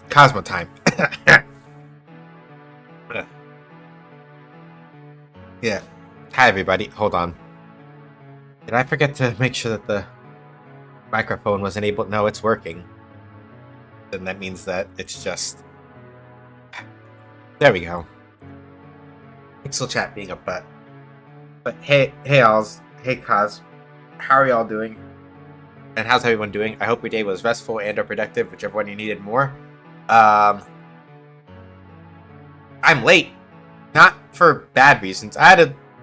Cosmo time. Yeah. Hi, everybody. Hold on. Did I forget to make sure that the microphone wasn't able? No, it's working. Then that means that it's just. There we go. Pixel chat being a butt. But hey, alls. Hey, Cos. How are y'all doing? And how's everyone doing? I hope your day was restful and/or productive, whichever one you needed more. I'm late. Not for bad reasons.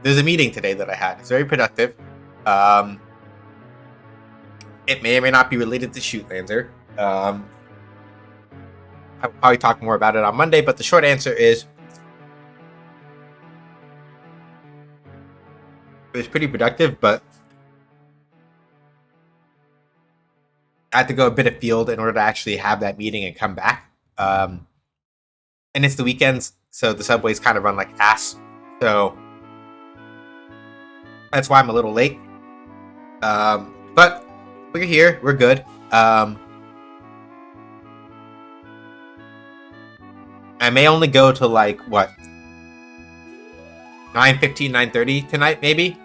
There's a meeting today that I had. It's very productive. It may or may not be related to Shootlancer. I'll probably talk more about it on Monday, but the short answer is it was pretty productive, but I had to go a bit afield in order to actually have that meeting and come back. And it's the weekends, so the subways kind of run like ass. So that's why I'm a little late. But we're here. We're good. I may only go to like what 9:15, 9:30 tonight, maybe.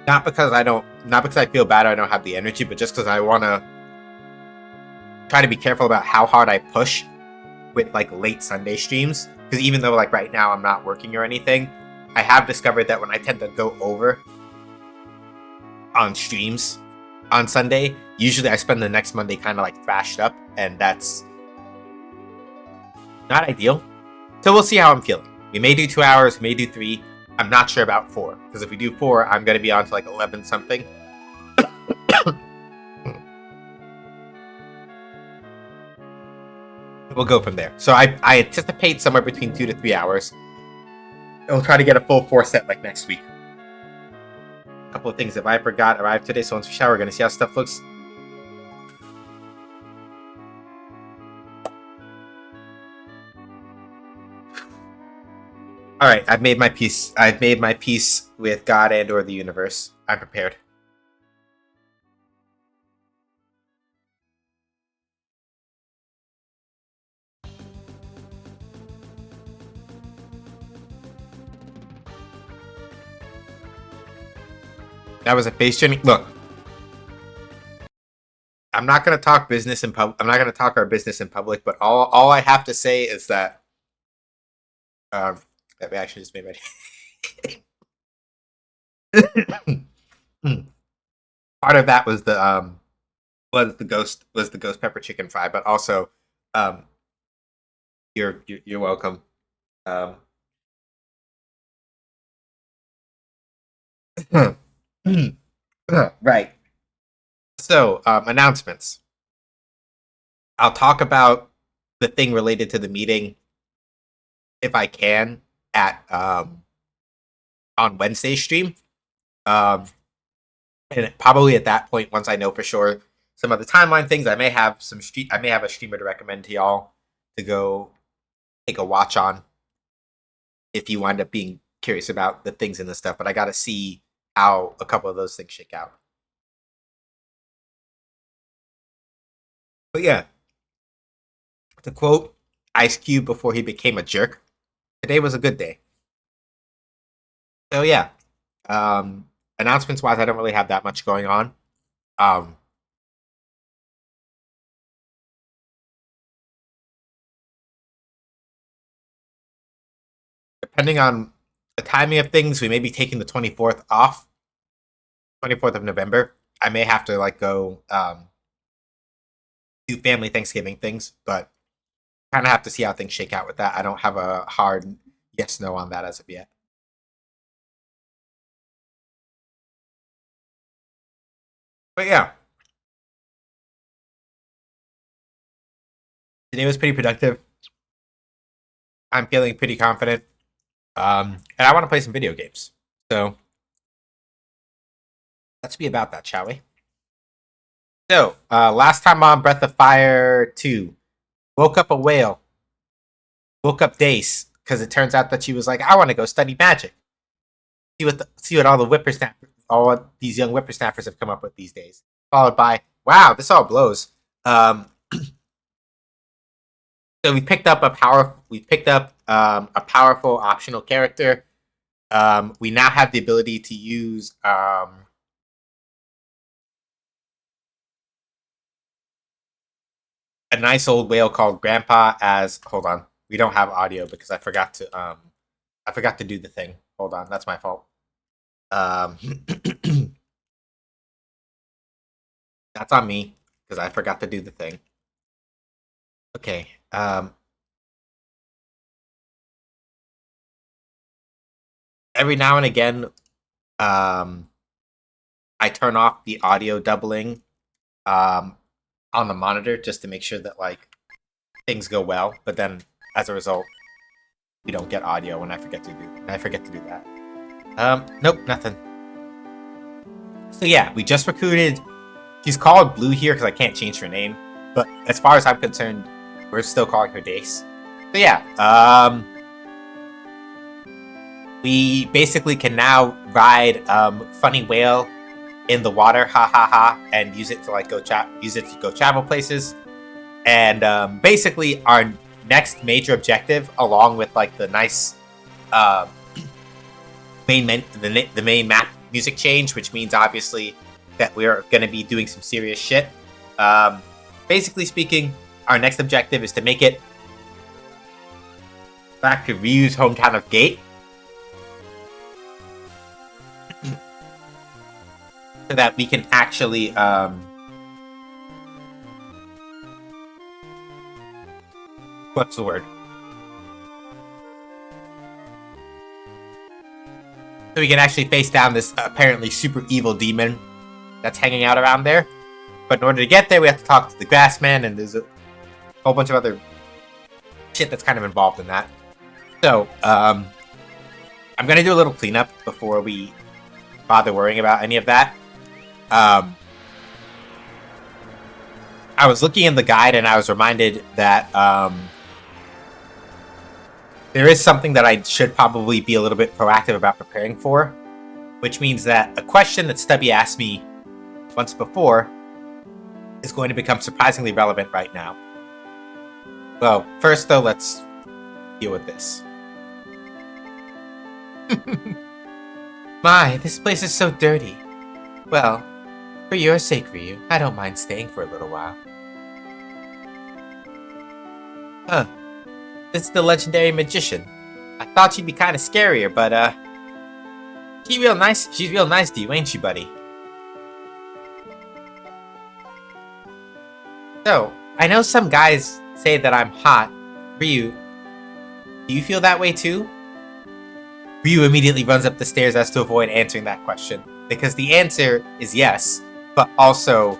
Not because I feel bad or I don't have the energy, but just because I want to try to be careful about how hard I push with like late Sunday streams. Because even though like right now I'm not working or anything, I have discovered that when I tend to go over on streams on Sunday, usually I spend the next Monday kind of like thrashed up, and that's not ideal. So we'll see how I'm feeling. We may do 2 hours, may do 3. I'm not sure about 4, because if we do 4, I'm going to be on to like 11 something. We'll go from there. So I anticipate somewhere between 2 to 3 hours. We'll try to get a full 4 set like next week. A couple of things that I forgot arrived today, so once we shower, we're going to see how stuff looks. All right, I've made my peace. I've made my peace with God and/or the universe. I'm prepared. That was a face journey. Look, I'm not going to talk business in public. I'm not going to talk our business in public. But all I have to say is that that we actually just made my. Part of that was the ghost pepper chicken fry, but also um, you're welcome. Um, right. So announcements. I'll talk about the thing related to the meeting if I can at on Wednesday stream. And probably at that point, once I know for sure some of the timeline things, I may have a streamer to recommend to y'all to go take a watch on if you wind up being curious about the things and the stuff. But I got to see how a couple of those things shake out. But yeah, to quote Ice Cube before he became a jerk, today was a good day. So yeah, announcements wise, I don't really have that much going on. Um, Depending on the timing of things, we may be taking the 24th off, 24th of November. I may have to like go do family Thanksgiving things, but kind of have to see how things shake out with that. I don't have a hard yes no on that as of yet. But yeah, today was pretty productive. I'm feeling pretty confident, and I want to play some video games. So let's be about that, shall we? So last time on Breath of Fire 2, woke up a whale, woke up Dace because it turns out that she was like, I want to go study magic. See what all the whippersnappers, all these young whippersnappers have come up with these days. Followed by, wow, this all blows. So we picked up a powerful optional character. We now have the ability to use a nice old whale called Grandpa as. Hold on, we don't have audio because I forgot to do the thing. Hold on, that's my fault. That's on me because I forgot to do the thing. Okay. Every now and again, I turn off the audio doubling on the monitor just to make sure that like things go well. But then, as a result, we don't get audio when I forget to do that. Nope, nothing. So yeah, we just recruited. She's called Blue here because I can't change her name. But as far as I'm concerned, we're still calling her Dace. So yeah, we basically can now ride Funny Whale in the water, ha ha ha, and use it to like go travel places. And basically, our next major objective, along with like the nice the main map music change, which means obviously that we're going to be doing some serious shit. Basically speaking, our next objective is to make it back to Ryu's hometown of Gate. So that we can actually what's the word? So we can actually face down this apparently super evil demon that's hanging out around there. But in order to get there, we have to talk to the Grassman, and there's a whole bunch of other shit that's kind of involved in that. So, I'm gonna do a little cleanup before we bother worrying about any of that. I was looking in the guide, and I was reminded that there is something that I should probably be a little bit proactive about preparing for, which means that a question that Stubby asked me once before is going to become surprisingly relevant right now. Well, first though, let's deal with this. My, this place is so dirty. Well, for your sake, Ryu, I don't mind staying for a little while. Huh. This is the legendary magician. I thought she'd be kind of scarier, but she's real nice. She's real nice to you, ain't she, buddy? So, I know some guys say that I'm hot. Ryu, do you feel that way too? Ryu immediately runs up the stairs as to avoid answering that question, because the answer is yes, but also,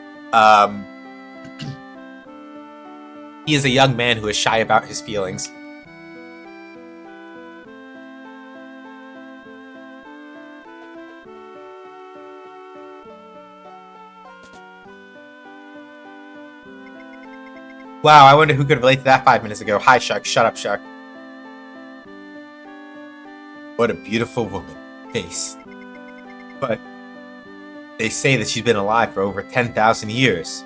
he is a young man who is shy about his feelings. Wow, I wonder who could relate to that 5 minutes ago. Hi, Shark. Shut up, Shark. What a beautiful woman. Face. But they say that she's been alive for over 10,000 years.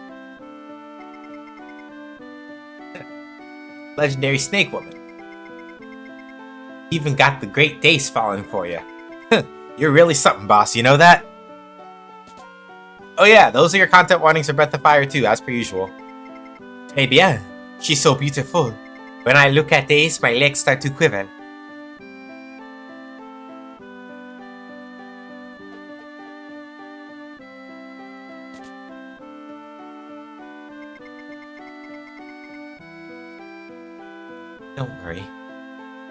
Legendary snake woman. Even got the Great Dace falling for you. You're really something, boss. You know that? Oh yeah, those are your content warnings for Breath of Fire too, as per usual. Eh bien, she's so beautiful. When I look at Dace, my legs start to quiver. Don't worry.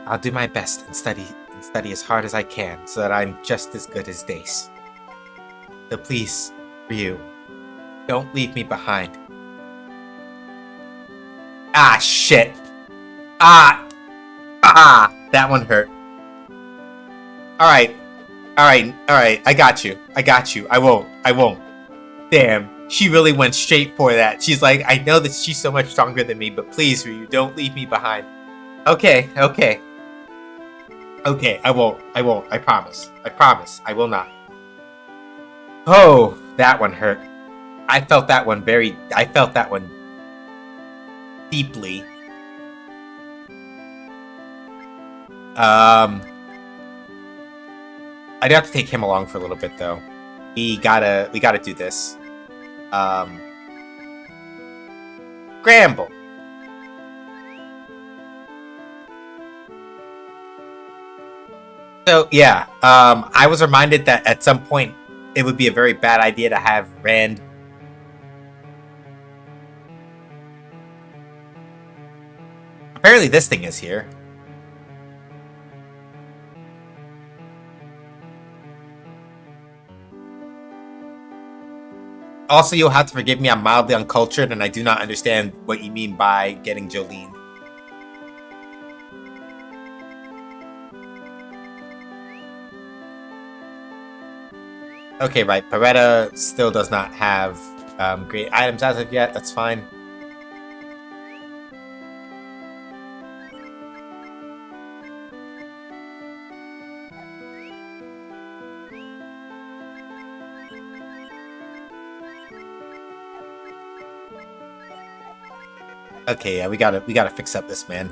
I'll do my best and study as hard as I can so that I'm just as good as Dace. So please, Ryu, don't leave me behind. Ah, shit. Ah, that one hurt. Alright. I got you. I won't. Damn. She really went straight for that. She's like, I know that she's so much stronger than me, but please, Ryu, don't leave me behind. Okay, I won't. I promise. I will not. Oh, that one hurt. I felt that one deeply. I do have to take him along for a little bit though. We gotta do this. Gramble. So yeah, I was reminded that at some point it would be a very bad idea to have Rand. Apparently, this thing is here. Also, you'll have to forgive me. I'm mildly uncultured, and I do not understand what you mean by getting Jolene. Okay, right. Beretta still does not have great items as of yet. That's fine. Okay, yeah, we gotta fix up this man.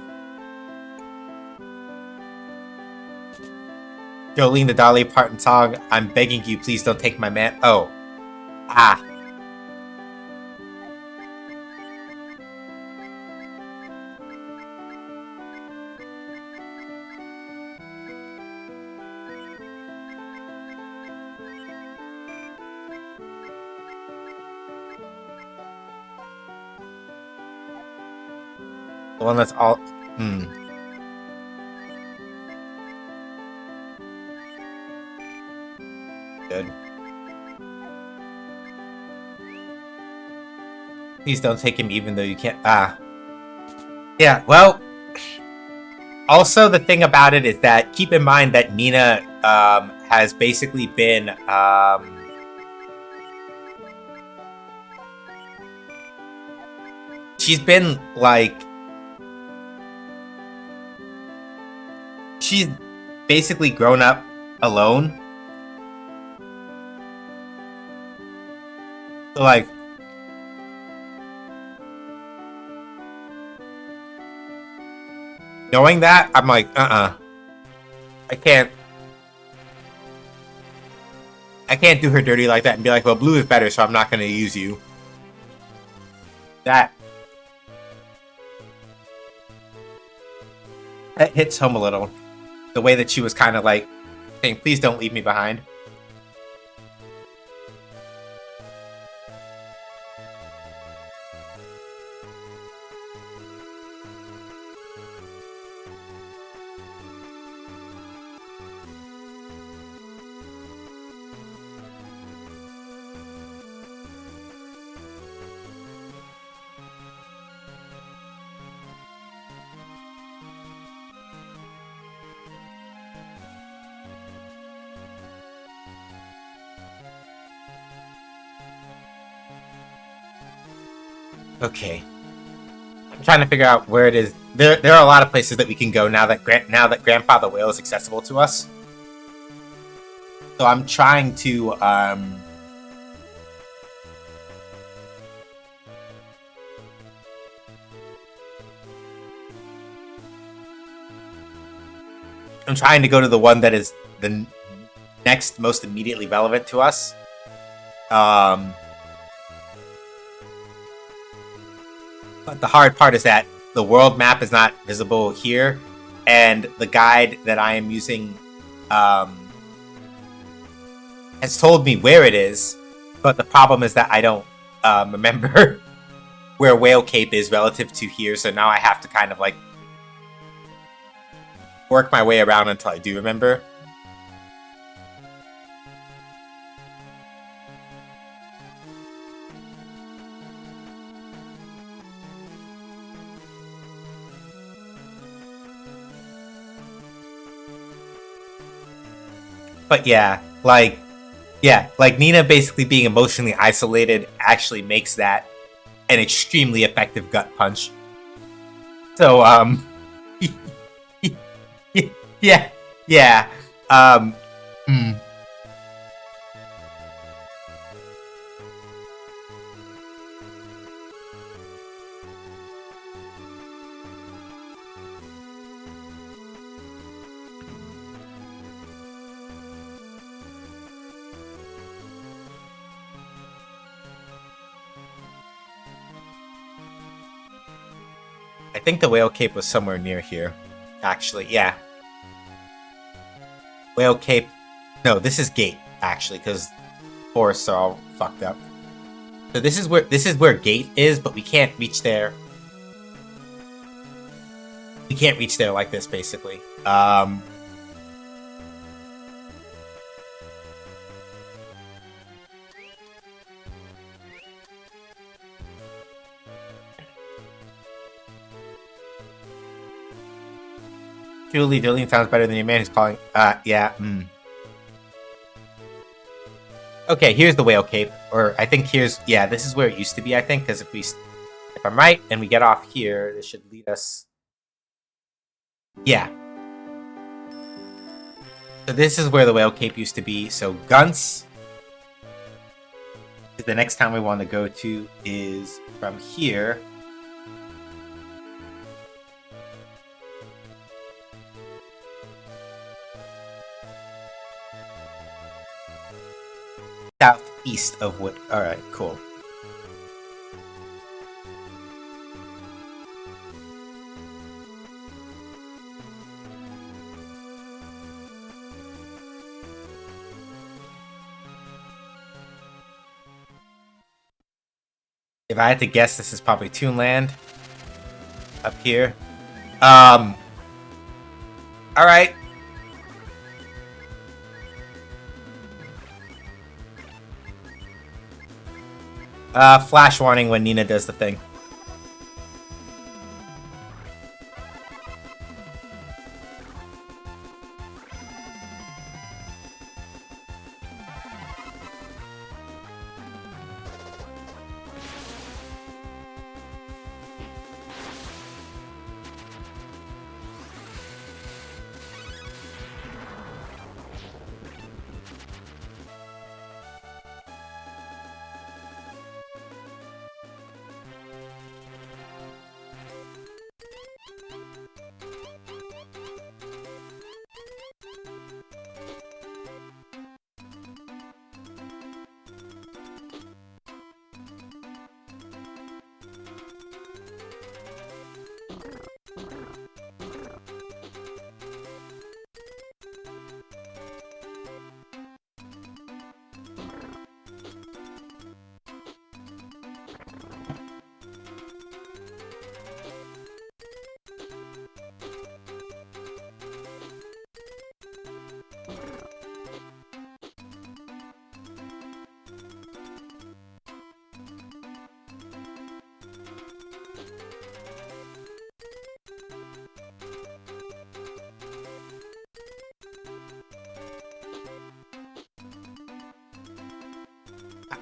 Jolene the Dolly Parton song. I'm begging you, please don't take my man. Oh, ah. The one that's all. Good. Please don't take him even though you can't. Ah. Yeah, well. Also, the thing about it is that keep in mind that Nina has basically been. She's been like. She's basically grown up alone. So, like. Knowing that, I'm like, I can't do her dirty like that and be like, well, blue is better, so I'm not going to use you. That hits home a little. The way that she was kind of like saying, please don't leave me behind. Okay. I'm trying to figure out where it is. There are a lot of places that we can go now that Grandfather Whale is accessible to us. So I'm trying to I'm trying to go to the one that is the next most immediately relevant to us. But the hard part is that the world map is not visible here, and the guide that I am using has told me where it is, but the problem is that I don't remember where Whale Cape is relative to here, so now I have to kind of like work my way around until I do remember. But yeah, like Nina basically being emotionally isolated actually makes that an extremely effective gut punch. So yeah. think the Whale Cape was somewhere near here. Actually, yeah. Whale Cape. No, this is Gate, actually, because forests are all fucked up. So this is where Gate is, but we can't reach there. We can't reach there like this, basically. Julie Dillian sounds better than your man who's calling. Yeah. Okay, here's the Whale Cape, or I think here's, yeah, this is where it used to be, I think, because if I'm right, and we get off here, this should lead us. Yeah. So this is where the Whale Cape used to be. So Gunts. The next town we want to go to is from here. Southeast of Wood. Alright, cool. If I had to guess, this is probably Toonland. Up here. Alright. Flash warning when Nina does the thing.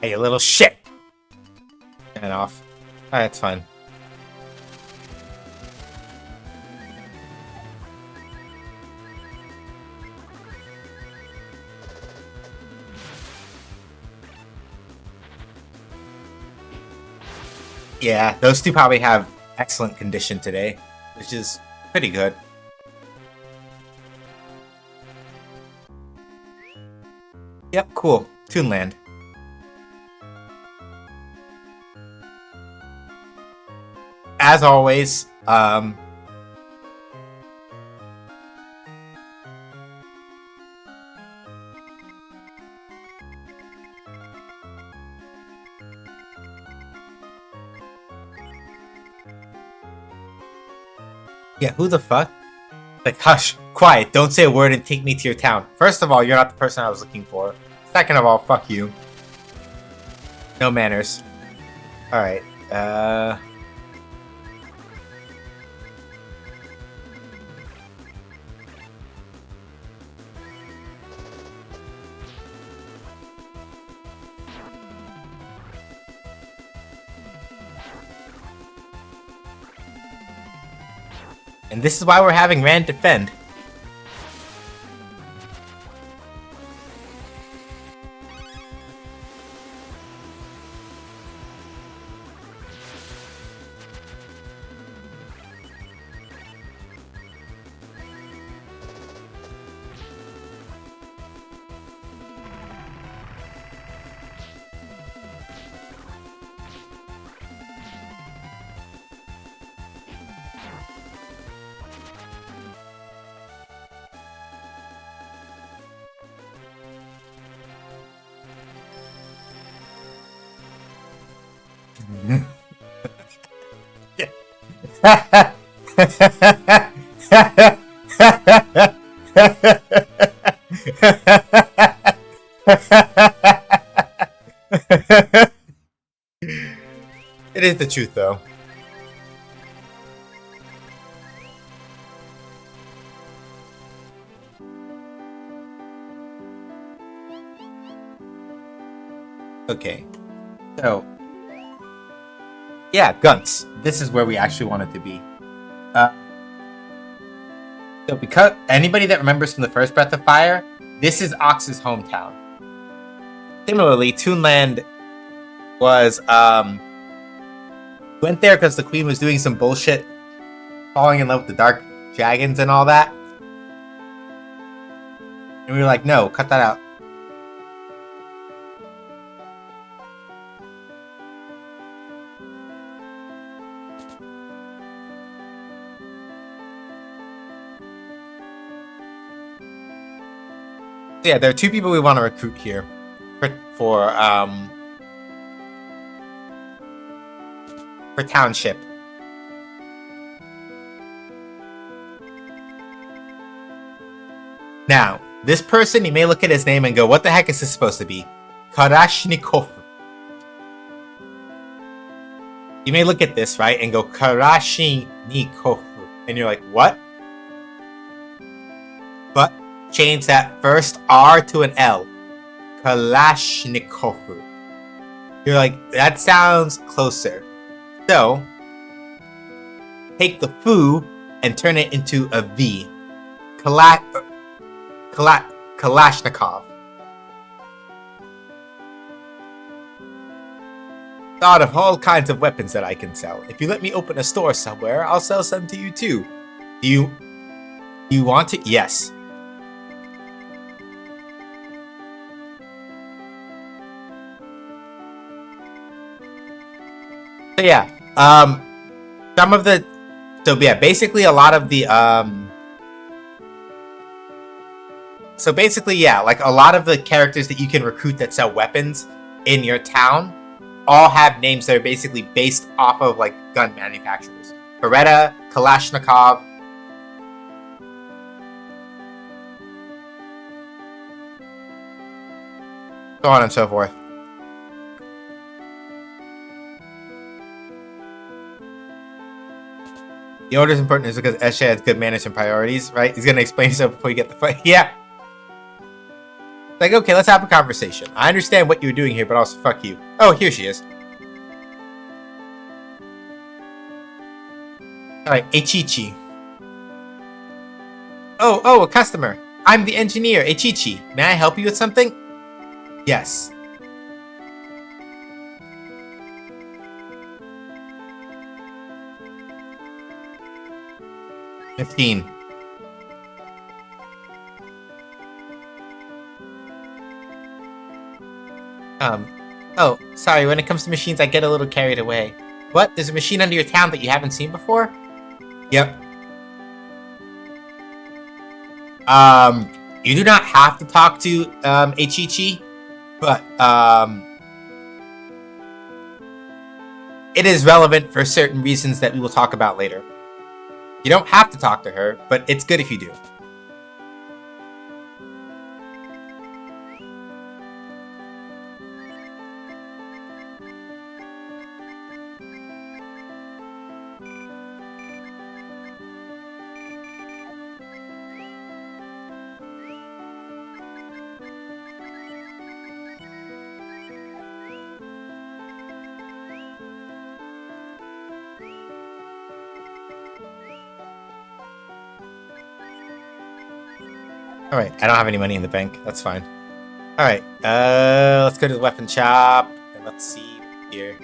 Hey, you little shit! And off. Alright, it's fine. Yeah, those two probably have excellent condition today, which is pretty good. Yep, cool. Toonland. As always, yeah, who the fuck? Like, hush, quiet, don't say a word and take me to your town. First of all, you're not the person I was looking for. Second of all, fuck you. No manners. Alright, and this is why we're having Rand defend. It is the truth, though. Okay, so yeah, Guts. This is where we actually want it to be. So because anybody that remembers from the first Breath of Fire, this is Ox's hometown. Similarly, Toonland was went there because the queen was doing some bullshit, falling in love with the dark dragons and all that. And we were like, no, cut that out. So yeah, there are two people we want to recruit here for township. Now, this person, you may look at his name and go, what the heck is this supposed to be? Kalashnikov. You may look at this, right, and go, Kalashnikov. And you're like, what? But change that first R to an L. Kalashnikov. You're like, that sounds closer. So, take the foo and turn it into a V. Kalashnikov. Thought of all kinds of weapons that I can sell. If you let me open a store somewhere, I'll sell some to you too. Do you want to? Yes. So yeah, some of the, so yeah, basically a lot of the, so basically, yeah, like a lot of the characters that you can recruit that sell weapons in your town all have names that are basically based off of like gun manufacturers. Beretta, Kalashnikov. So on and so forth. The order is important is because Eshe has good manners and priorities, right? He's gonna explain himself before you get the fight. Yeah. Like, okay, let's have a conversation. I understand what you're doing here, but also fuck you. Oh, here she is. Alright, Echichi. Oh, a customer. I'm the engineer, Echichi. May I help you with something? Yes. $15. Oh, sorry, when it comes to machines, I get a little carried away. What? There's a machine under your town that you haven't seen before? Yep. You do not have to talk to, Echichi, but, it is relevant for certain reasons that we will talk about later. You don't have to talk to her, but it's good if you do. Alright, I don't have any money in the bank. That's fine. Alright, let's go to the weapon shop. And let's see here.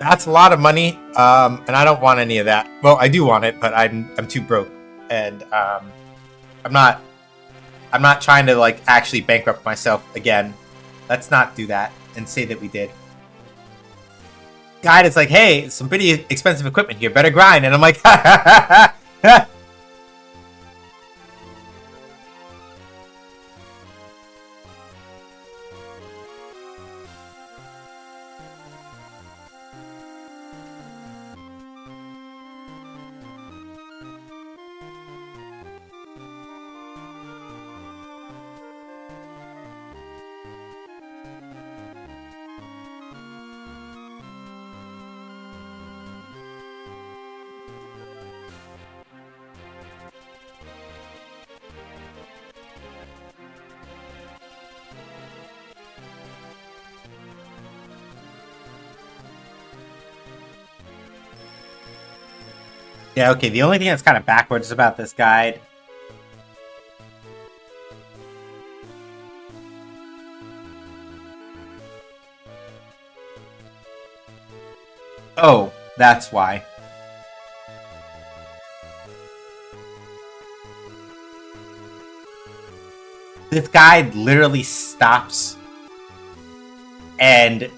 That's a lot of money, and I don't want any of that. Well, I do want it, but I'm too broke. And, I'm not trying to, like, actually bankrupt myself again. Let's not do that and say that we did. Guide is like, hey, some pretty expensive equipment here, better grind. And I'm like, ha ha ha ha. Yeah, okay, the only thing that's kind of backwards about this guide... Oh, that's why. This guide literally stops and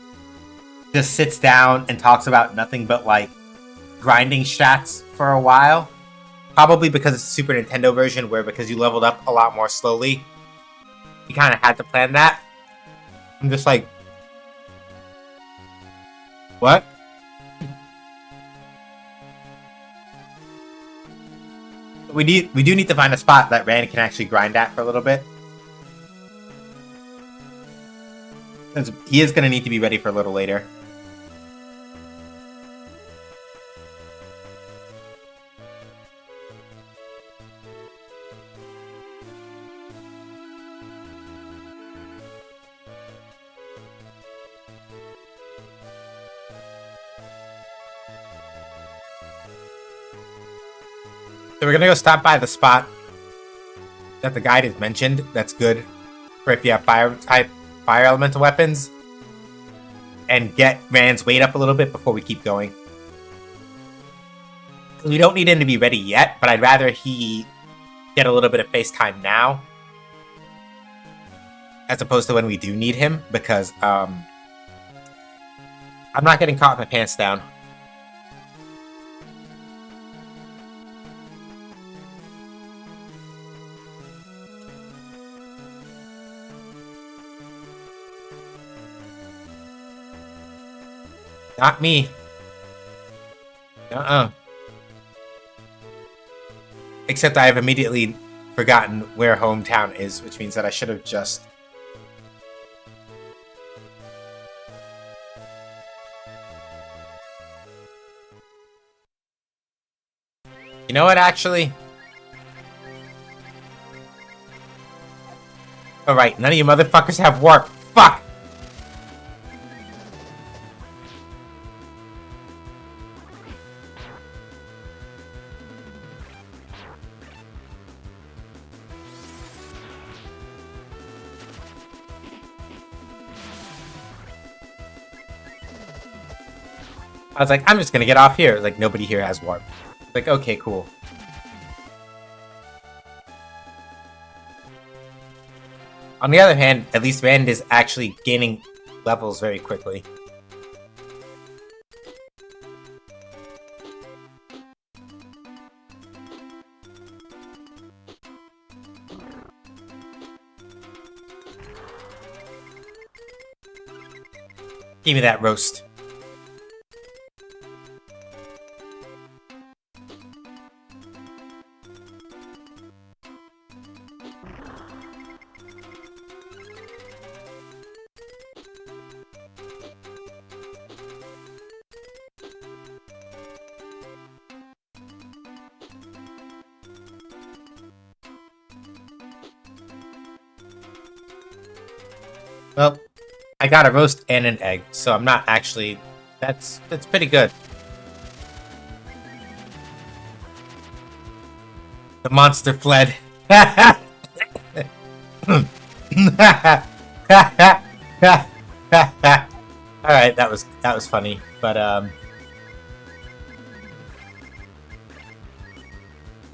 just sits down and talks about nothing but, like, grinding strats for a while. Probably because it's a Super Nintendo version where because you leveled up a lot more slowly, you kind of had to plan that. I'm just like, what? We do need to find a spot that Rand can actually grind at for a little bit. Since he is going to need to be ready for a little later. So we're going to go stop by the spot that the guide has mentioned. That's good for if you have fire elemental weapons. And get Rand's weight up a little bit before we keep going. We don't need him to be ready yet, but I'd rather he get a little bit of face time now. As opposed to when we do need him, because I'm not getting caught with my pants down. Not me. Except I have immediately forgotten where hometown is, which means that I should have just... You know what, actually? Alright, none of you motherfuckers have warp. Fuck! I was like, I'm just gonna get off here. Like, nobody here has warp. Like, okay, cool. On the other hand, at least Rand is actually gaining levels very quickly. Give me that roast. Well, I got a roast and an egg, so I'm not actually... That's pretty good. The monster fled. Alright, that was funny, but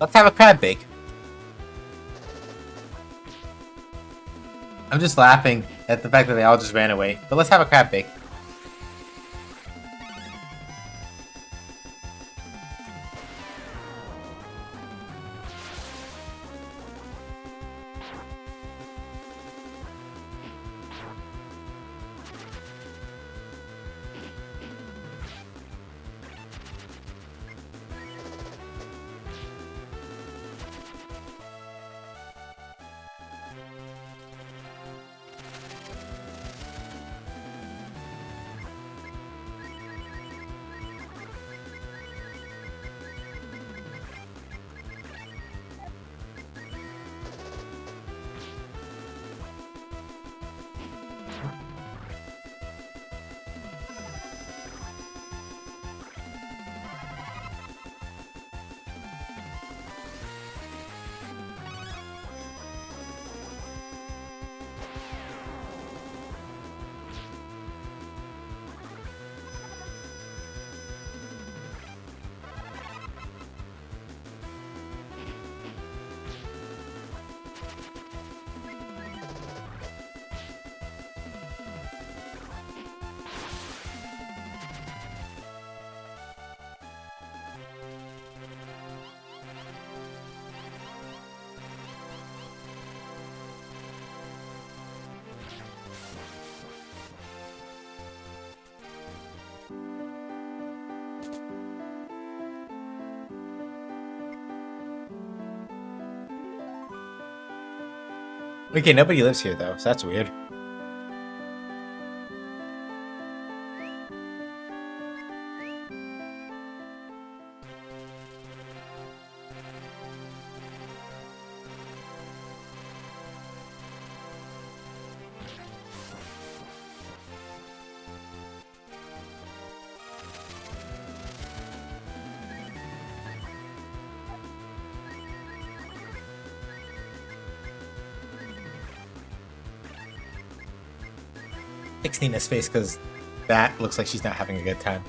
let's have a crab bake. I'm just laughing at the fact that they all just ran away. But let's have a crab bake. Okay, nobody lives here though, so that's weird. Fix Nina's face because that looks like she's not having a good time.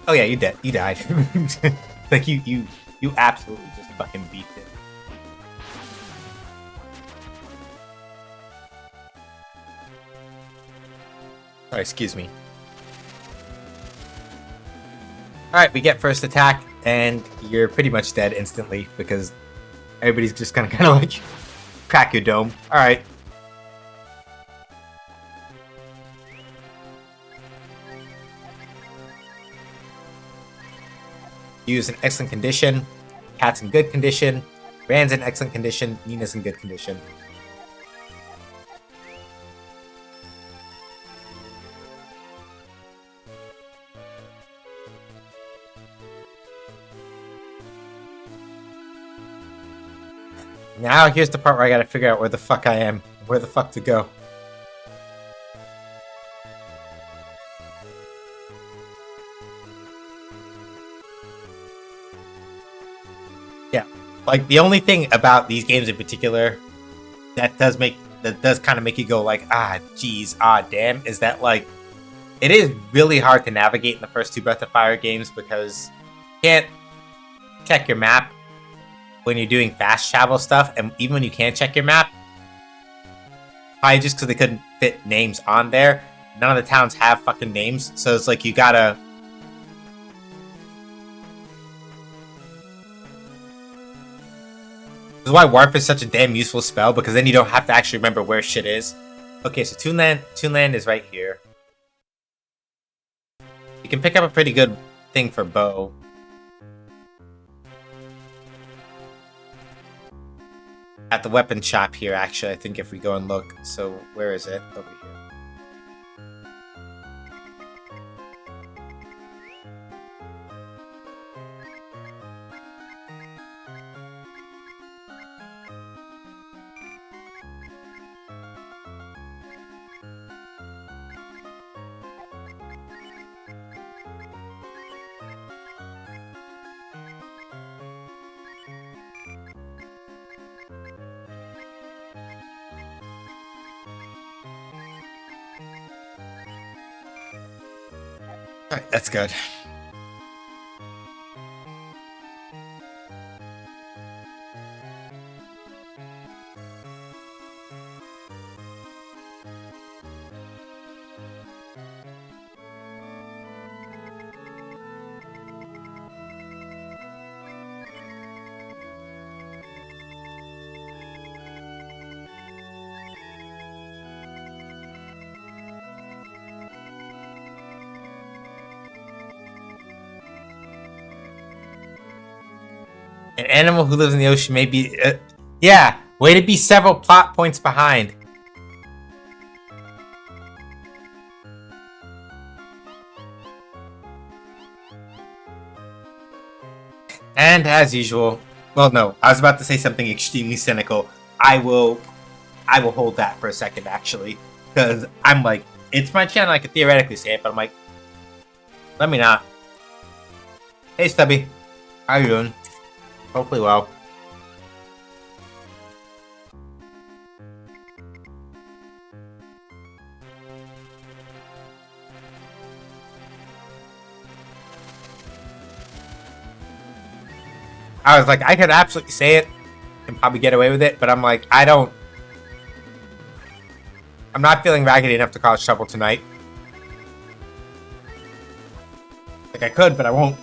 Oh yeah, you dead. You died. Like you absolutely just fucking beat it. Sorry, excuse me. Alright, we get first attack, and you're pretty much dead instantly because everybody's just gonna kind of like crack your dome. Alright. Yu's in excellent condition. Cat's in good condition. Rand's in excellent condition. Nina's in good condition. Now here's the part where I gotta figure out where the fuck I am. Where the fuck to go. Yeah. Like, the only thing about these games in particular that does kind of make you go like, ah, geez, ah, damn, is that, like, it is really hard to navigate in the first two Breath of Fire games because you can't check your map when you're doing fast travel stuff, and even when you can check your map, probably just because they couldn't fit names on there, none of the towns have fucking names, so it's like you gotta... This is why Warp is such a damn useful spell, because then you don't have to actually remember where shit is. Okay, so Toonland is right here. You can pick up a pretty good thing for Bow. At the weapon shop here, actually, I think if we go and look. So, where is it? Over here. Alright, that's good. An animal who lives in the ocean may be... yeah, way to be several plot points behind. And as usual... Well, no, I was about to say something extremely cynical. I will hold that for a second, actually. Because I'm like, it's my channel, I could theoretically say it, but I'm like, let me not. Hey, Stubby. How you doing? Hopefully well. I was like, I could absolutely say it and probably get away with it, but I'm like, I'm not feeling raggedy enough to cause trouble tonight. Like I could, but I won't.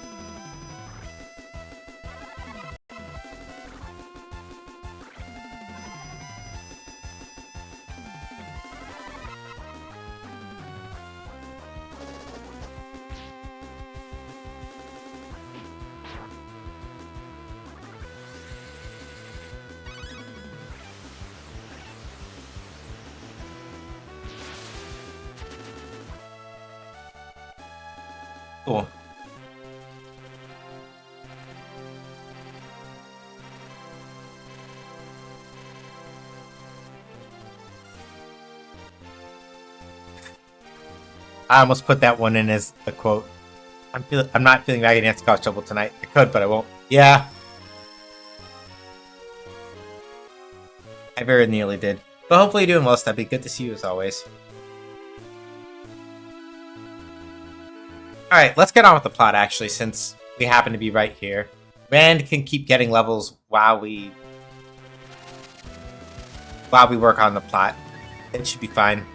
I almost put that one in as a quote. I'm not feeling Raggedy Ann Scotch Trouble tonight. I could, but I won't. Yeah. I very nearly did. But hopefully you're doing well, Steppy. Good to see you as always. Alright, let's get on with the plot, actually, since we happen to be right here. Rand can keep getting levels while we work on the plot. It should be fine.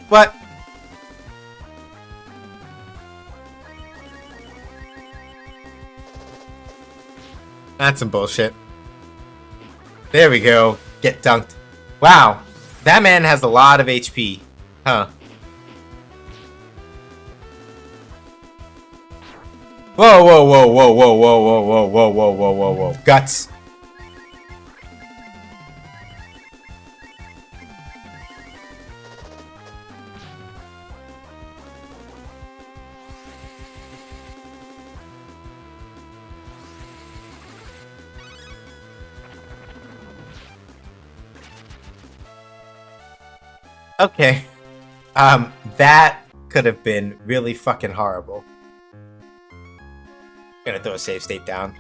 What? That's some bullshit. There we go. Get dunked. Wow. That man has a lot of HP. Huh. Whoa, whoa, whoa, whoa, whoa, whoa, whoa, whoa, whoa, whoa, whoa, whoa, whoa. Guts. Okay. That could have been really fucking horrible. Gonna throw a save state down.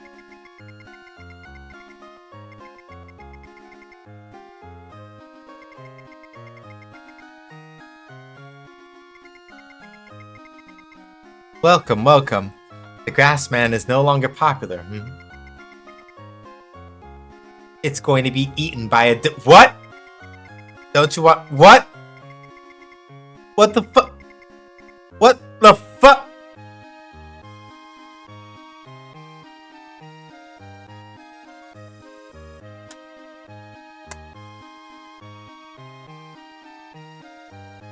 Welcome, welcome. The Grassman is no longer popular. It's going to be eaten by a what? Don't you want what? What the fuck? What the fuck?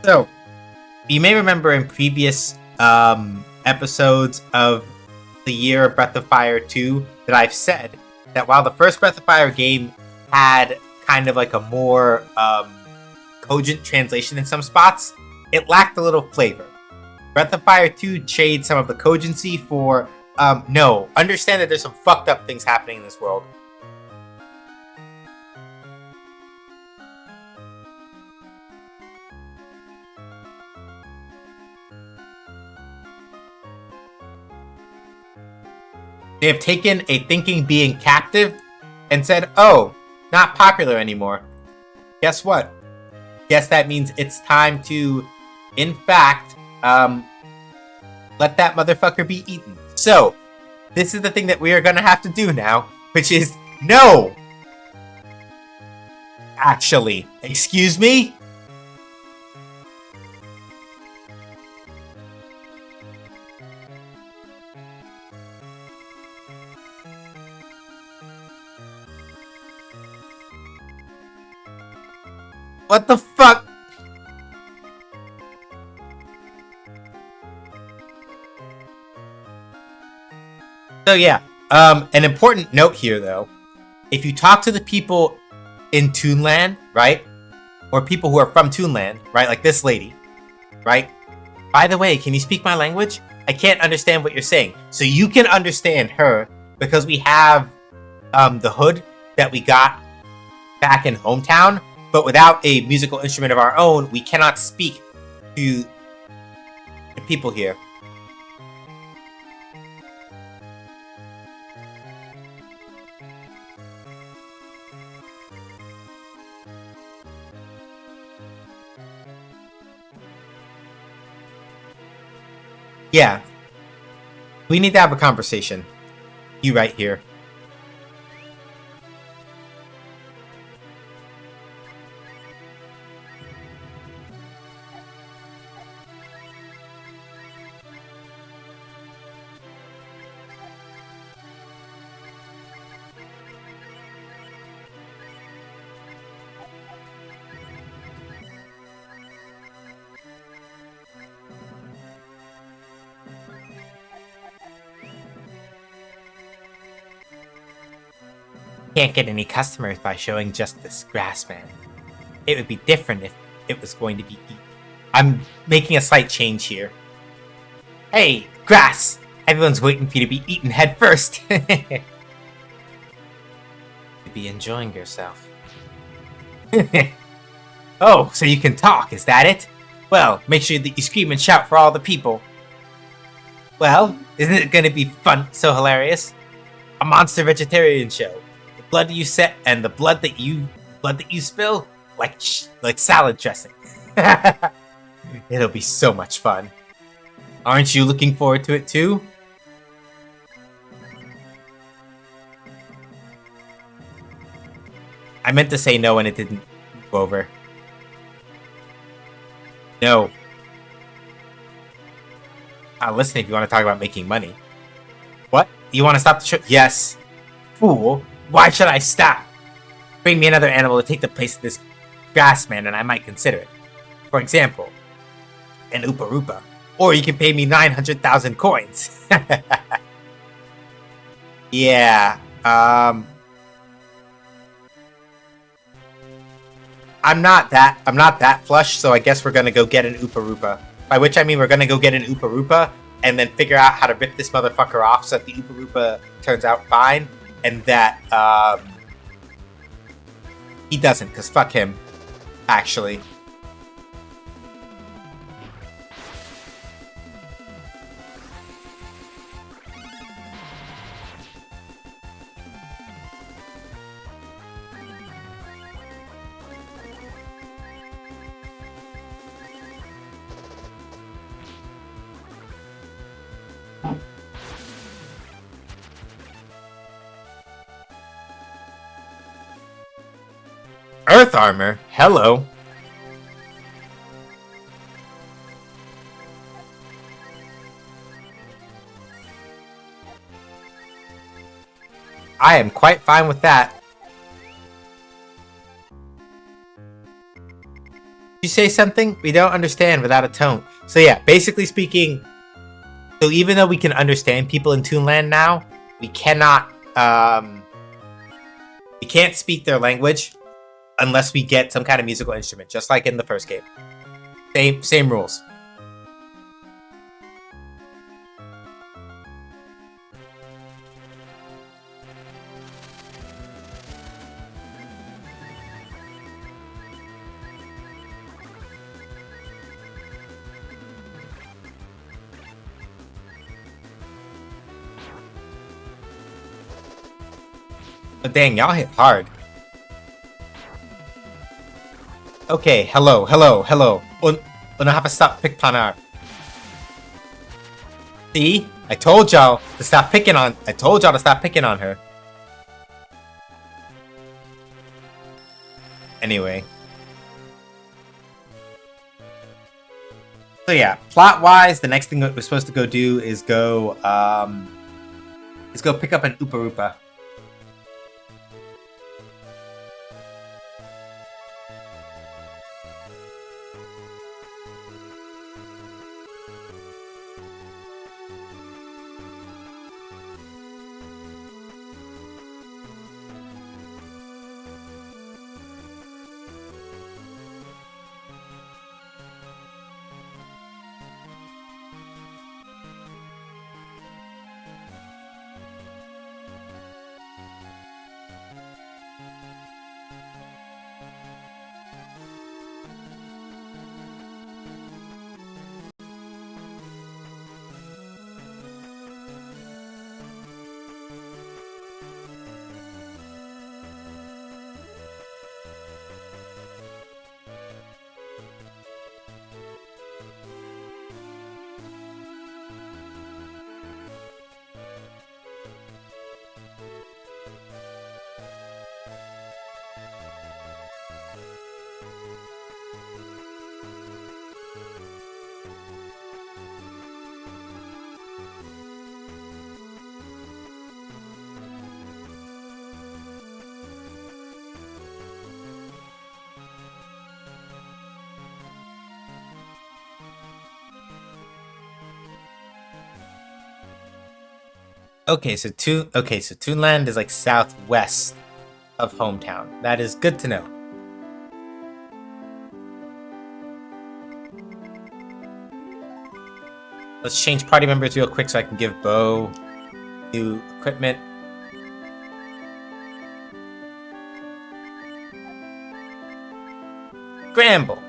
So, you may remember in previous episodes of the year of Breath of Fire 2 that I've said that while the first Breath of Fire game had kind of like a more cogent translation in some spots, it lacked a little flavor. Breath of Fire 2 shades some of the cogency for, no, understand that there's some fucked up things happening in this world. They have taken a thinking being captive and said, oh, not popular anymore. Guess what? Guess that means it's time to, in fact, let that motherfucker be eaten. So, this is the thing that we are gonna have to do now, which is, no! Actually, excuse me? What the fuck? So yeah, an important note here though. If you talk to the people in Toonland, right? Or people who are from Toonland, right? Like this lady, right? By the way, can you speak my language? I can't understand what you're saying. So you can understand her because we have the hood that we got back in hometown. But without a musical instrument of our own, we cannot speak to the people here. Yeah. We need to have a conversation. You right here. Can't get any customers by showing just this Grassman. It would be different if it was going to be eaten. I'm making a slight change here. Hey, grass! Everyone's waiting for you to be eaten head first. You'd be enjoying yourself. Oh, so you can talk, is that it? Well, make sure that you scream and shout for all the people. Well, isn't it gonna be fun, so hilarious? A monster vegetarian show. The blood you set and the blood that you spill, like salad dressing. It'll be so much fun. Aren't you looking forward to it too? I meant to say no and it didn't go over. No. Listen, if you want to talk about making money. What? You want to stop the show? Yes. Fool. Why should I stop? Bring me another animal to take the place of this grass man and I might consider it. For example, an Oopa Roopa. Or you can pay me 900,000 coins. Yeah. I'm not that flush, so I guess we're gonna go get an Oopa Roopa. By which I mean we're gonna go get an Oopa Roopa and then figure out how to rip this motherfucker off so that the Oopa Roopa turns out fine, and that he doesn't, because fuck him, actually. Earth armor? Hello. I am quite fine with that. You say something we don't understand without a tone. So yeah, basically speaking, so even though we can understand people in Toonland now, we cannot, we can't speak their language unless we get some kind of musical instrument, just like in the first game. Same rules. But dang, y'all hit hard. Okay, hello. Una have to stop pickpanar. See? I told y'all to stop picking on her. Anyway. So yeah, plot-wise, the next thing that we're supposed to go do is go pick up an Oopa Roopa. Okay, so Toonland is like southwest of Hometown. That is good to know. Let's change party members real quick so I can give Bo new equipment. Scramble.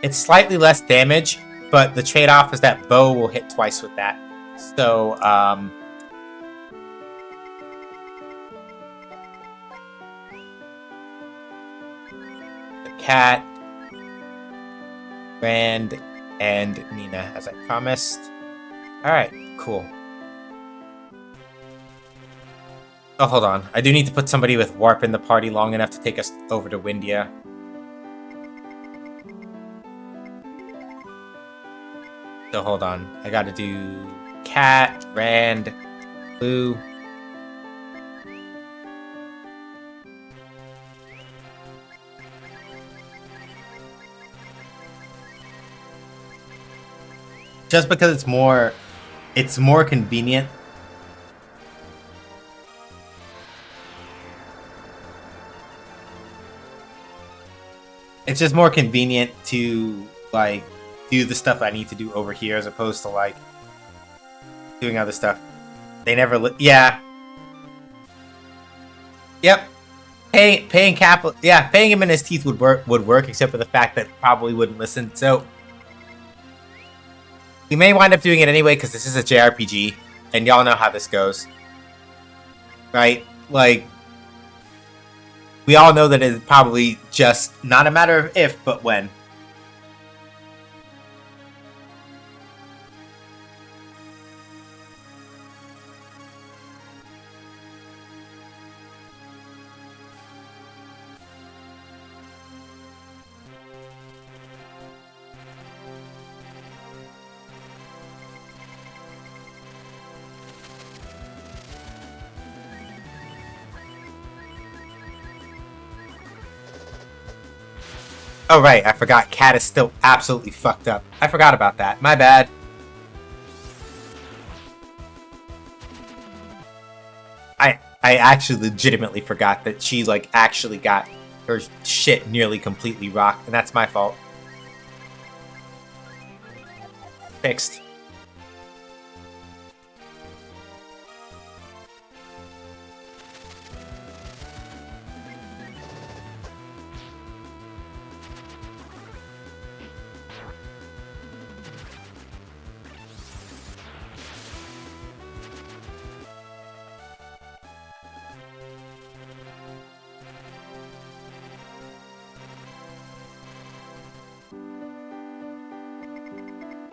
It's slightly less damage, but the trade-off is that Bo will hit twice with that. So, the cat, Rand, and Nina, as I promised. Alright, cool. Oh, hold on. I do need to put somebody with warp in the party long enough to take us over to Windia. So hold on. I gotta do Cat, Rand, Blue. Just because it's more convenient. It's just more convenient to, like, do the stuff I need to do over here as opposed to, like, doing other stuff. They never yeah. Yep. Paying Cap, yeah, paying him in his teeth would work, except for the fact that probably wouldn't listen. So we may wind up doing it anyway because this is a JRPG, and y'all know how this goes, right? Like, we all know that it's probably just not a matter of if, but when. Oh, right, I forgot Cat is still absolutely fucked up. I forgot about that. My bad. I actually legitimately forgot that she, like, actually got her shit nearly completely rocked, and that's my fault. Fixed.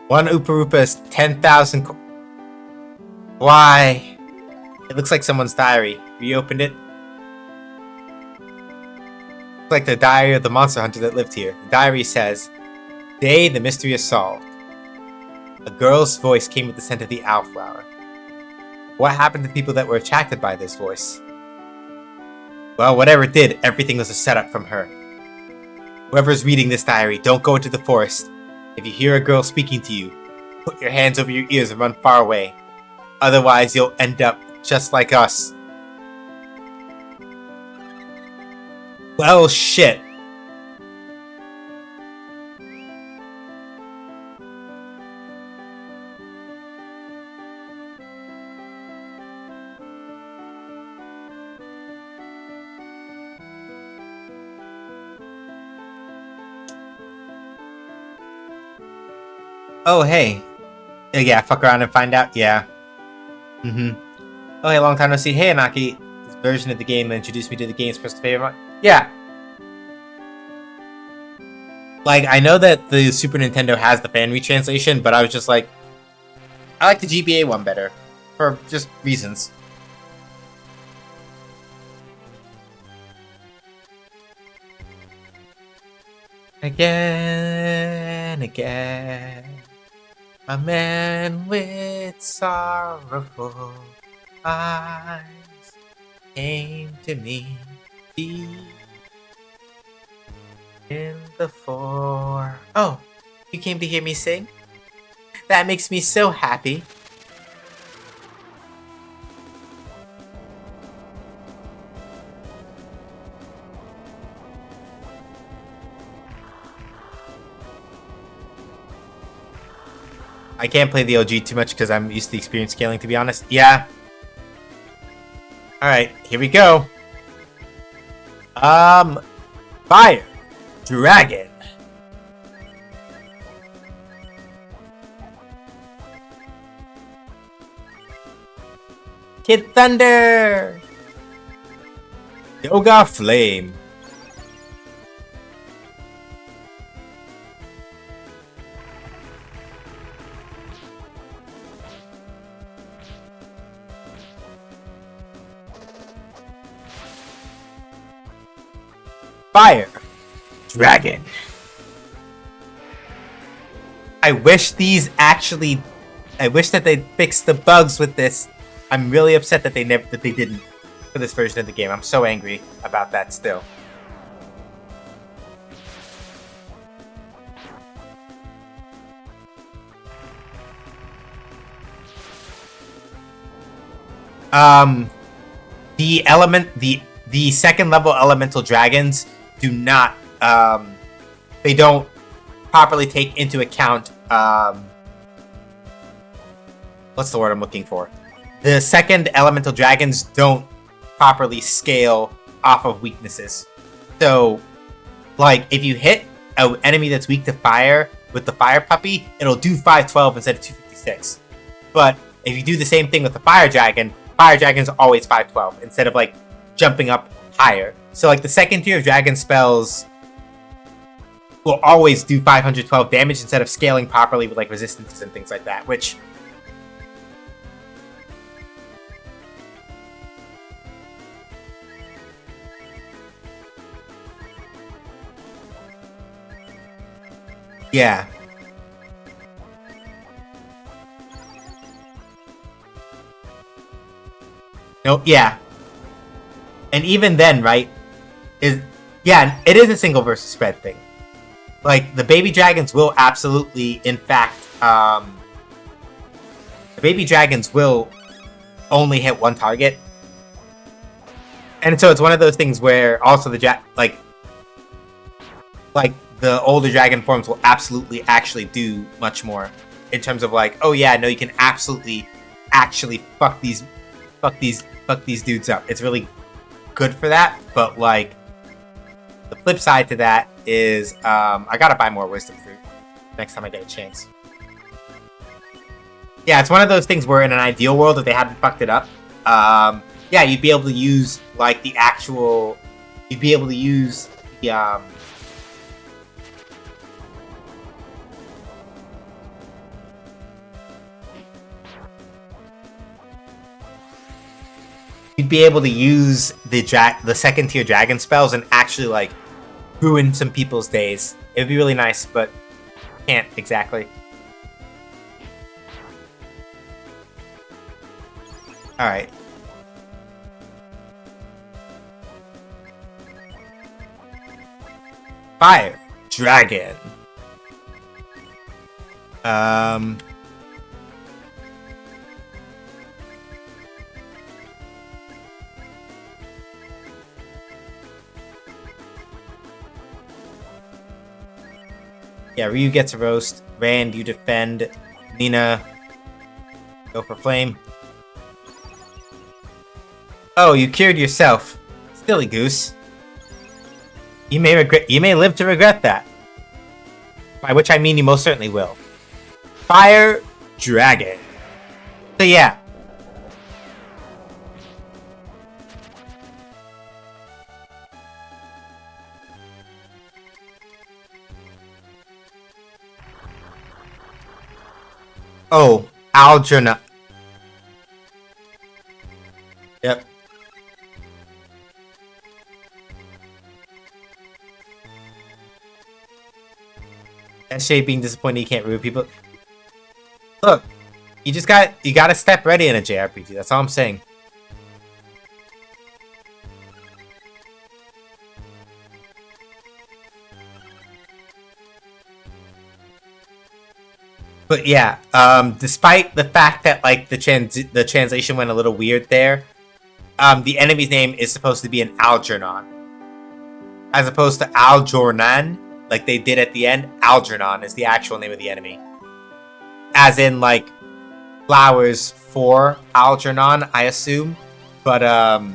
One Oopa Roopa is 10,000 Why? It looks like someone's diary. Reopened it. Looks like the diary of the monster hunter that lived here. The diary says, "Day the mystery is solved. A girl's voice came with the scent of the owl flower. What happened to people that were attracted by this voice? Well, whatever it did, everything was a setup from her. Whoever's reading this diary, don't go into the forest. If you hear a girl speaking to you, put your hands over your ears and run far away. Otherwise, you'll end up just like us." Well, shit. Oh, hey. Yeah, fuck around and find out. Yeah. Oh, hey, long time no see. Hey, Anaki. This version of the game that introduced me to the game's personal favorite. Yeah. Like, I know that the Super Nintendo has the fan retranslation, but I was just like, I like the GBA one better. For just reasons. Again, a man with sorrowful eyes came to me deep in the forest. Oh, you came to hear me sing? That makes me so happy. I can't play the OG too much because I'm used to experience scaling, to be honest. Yeah. Alright, here we go. Fire. Dragon. Kid Thunder. Yoga Flame. Fire. Dragon. I wish that they'd fix the bugs with this. I'm really upset that they didn't for this version of the game. I'm so angry about that still. The second level elemental dragons do not they don't properly take into account what's the word I'm looking for? The second elemental dragons don't properly scale off of weaknesses. So, like, if you hit an enemy that's weak to fire with the fire puppy, it'll do 512 instead of 256. But if you do the same thing with the fire dragon's always 512 instead of like jumping up higher. So like the second tier of dragon spells will always do 512 damage instead of scaling properly with like resistances and things like that, which yeah. No, yeah. And even then, right, it is a single versus spread thing. Like, the baby dragons will absolutely, in fact, the baby dragons will only hit one target. And so it's one of those things where also the like the older dragon forms will absolutely actually do much more in terms of like, oh yeah, no, you can absolutely actually fuck these dudes up. It's really good for that, but like the flip side to that is I gotta buy more wisdom fruit next time I get a chance. Yeah, it's one of those things where in an ideal world, if they hadn't fucked it up, yeah, you'd be able to use like the actual, you'd be able to use the you'd be able to use the second tier dragon spells and actually like ruin some people's days. It would be really nice, but can't exactly. All right. Fire dragon. Yeah, Ryu gets a roast. Rand, you defend. Nina, go for flame. Oh, you cured yourself. Silly goose. You may live to regret that. By which I mean you most certainly will. Fire dragon. So yeah. Oh, Algernon. Yep. SJ being disappointed he can't root people. Look, you gotta step ready in a JRPG. That's all I'm saying. But yeah, despite the fact that like the translation went a little weird there, the enemy's name is supposed to be an Algernon, as opposed to Aljornan, like they did at the end. Algernon is the actual name of the enemy. as in like flowers for Algernon, I assume. But oh,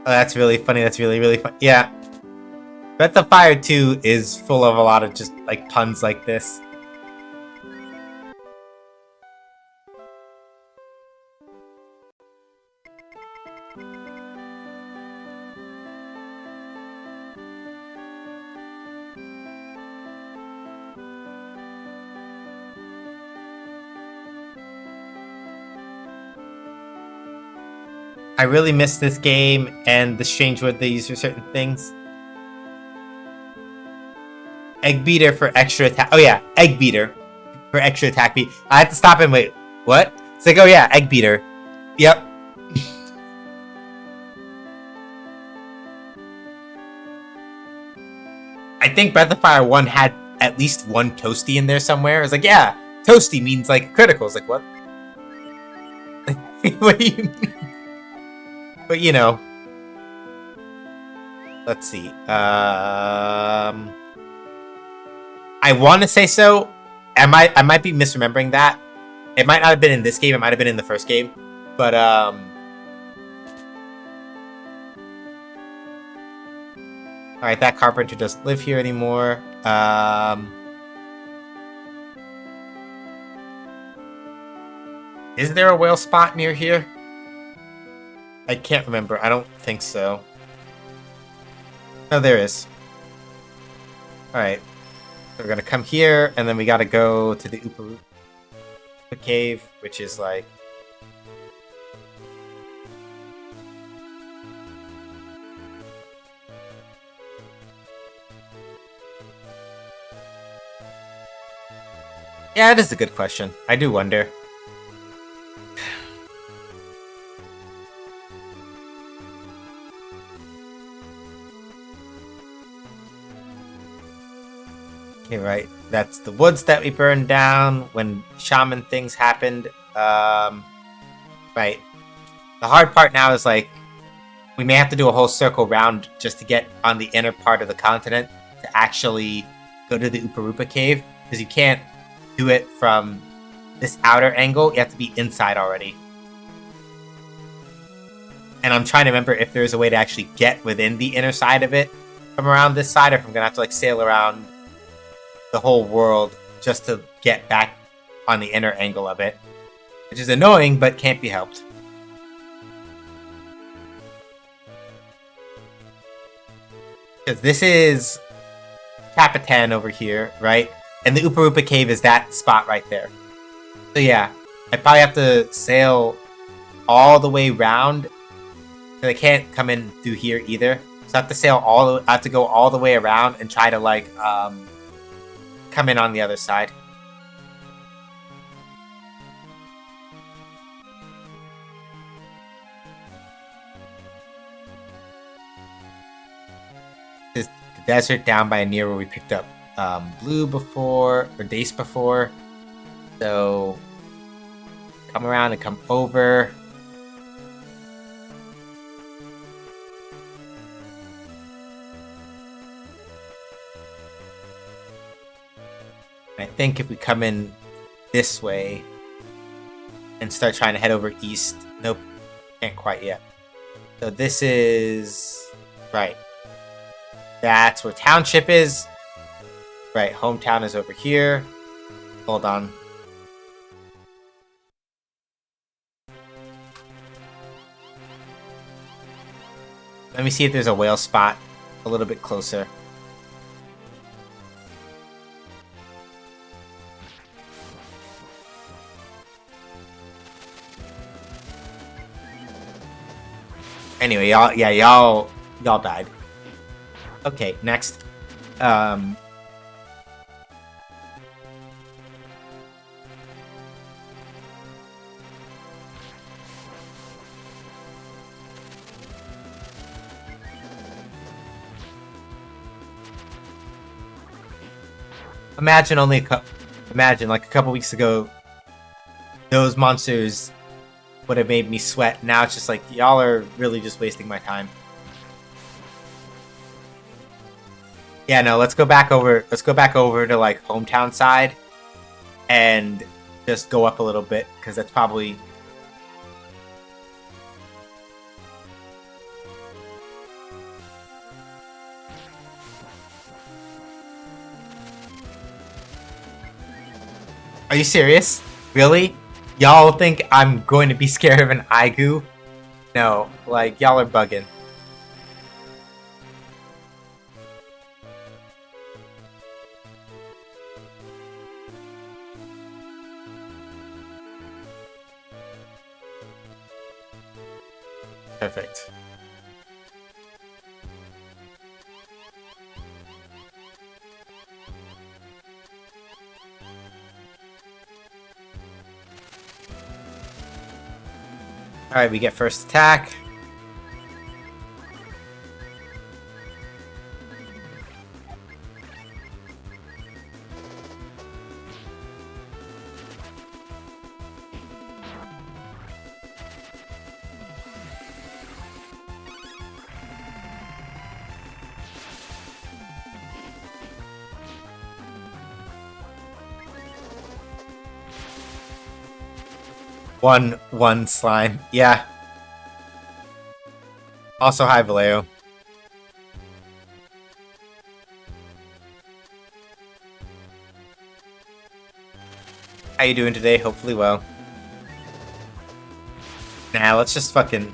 that's really funny. That's really, really fun. Yeah. Breath of Fire 2 is full of a lot of just, like, puns like this. I really miss this game and the strange word they use for certain things. Egg beater for extra attack. Oh yeah, egg beater for extra attack beat. I had to stop and wait. What? It's like, oh yeah, egg beater. Yep. I think Breath of Fire 1 had at least one toasty in there somewhere. It's like, yeah, toasty means like critical. It's like, what? What do you mean? But you know. Let's see. I want to say so. I might be misremembering that. It might not have been in this game. It might have been in the first game. But alright, that carpenter doesn't live here anymore. Is there a whale spot near here? I can't remember. I don't think so. No, there is. Alright. So we're gonna come here, and then we gotta go to the Upa cave, which is like... Yeah, it is a good question. I do wonder. Okay, right. That's the woods that we burned down when shaman things happened. Right. The hard part now is like we may have to do a whole circle round just to get on the inner part of the continent to actually go to the Upa-Rupa cave, because you can't do it from this outer angle. You have to be inside already. And I'm trying to remember if there's a way to actually get within the inner side of it from around this side, or if I'm gonna have to like sail around the whole world just to get back on the inner angle of it, which is annoying but can't be helped. Because this is Capitan over here, right? And the Upa-Rupa cave is that spot right there. So yeah, I probably have to sail all the way round, because I can't come in through here either. So I have to sail I have to go all the way around and try to like come in on the other side. This the desert down by near where we picked up blue before, or dace before. So come around and come over. I think if we come in this way and start trying to head over east, nope, can't quite yet. So this is right. That's where township is. Right, hometown is over here. Hold on. Let me see if there's a whale spot a little bit closer. Anyway, y'all died. Okay, next. Imagine like a couple weeks ago, those monsters would have made me sweat. Now it's just like, y'all are really just wasting my time. Yeah, no, let's go back over to like hometown side and just go up a little bit, because that's probably... Are you serious? Really? Y'all think I'm going to be scared of an Aigu? No, like, y'all are bugging. Perfect. Alright, we get first attack. One slime. Yeah. Also, hi, Vallejo. How you doing today? Hopefully well. Nah, let's just fucking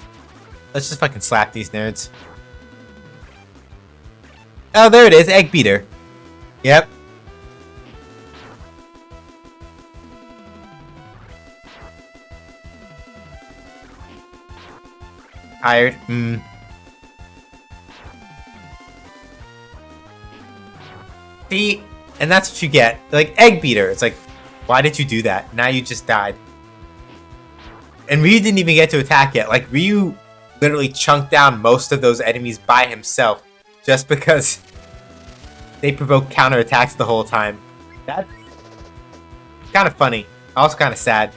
slap these nerds. Oh, there it is. Egg beater. Yep. Tired. See? And that's what you get. Like, egg beater. It's like, why did you do that? Now you just died. And Ryu didn't even get to attack yet. Like, Ryu literally chunked down most of those enemies by himself just because they provoked counterattacks the whole time. That's kind of funny. Also kind of sad.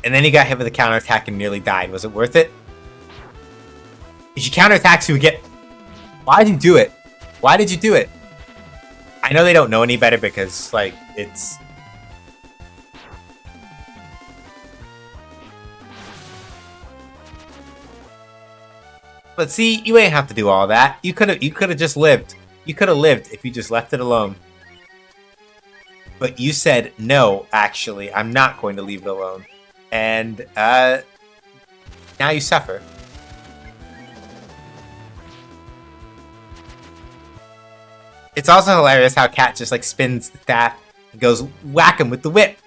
And then he got hit with a counterattack and nearly died. Was it worth it? If you counterattack, so you get... Why did you do it? Why did you do it? I know they don't know any better because, like, it's... But see, you ain't have to do all that. You could have just lived. You could have lived if you just left it alone. But you said, no, actually, I'm not going to leave it alone. And, now you suffer. It's also hilarious how Cat just, like, spins the staff and goes whack him with the whip.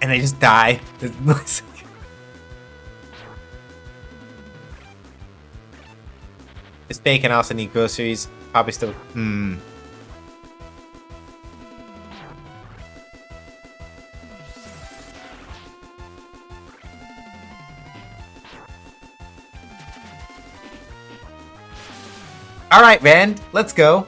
And they just die. This bacon also need groceries. Probably still, Alright, Rand, let's go.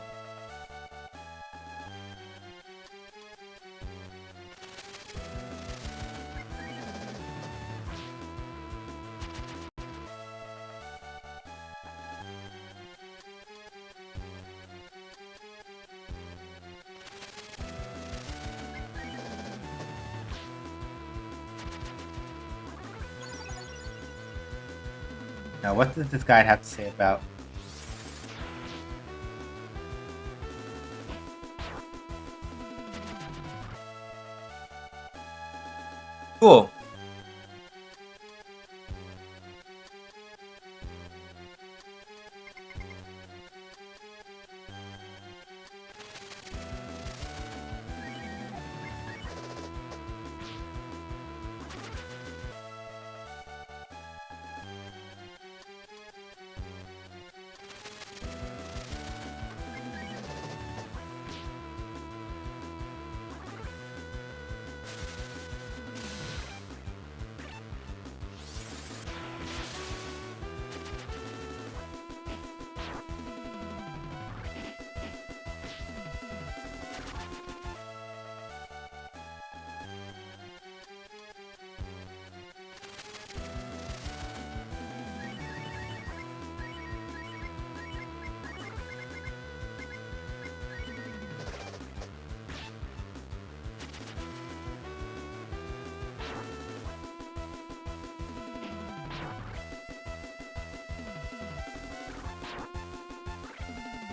Now, what does this guide have to say about... Cool.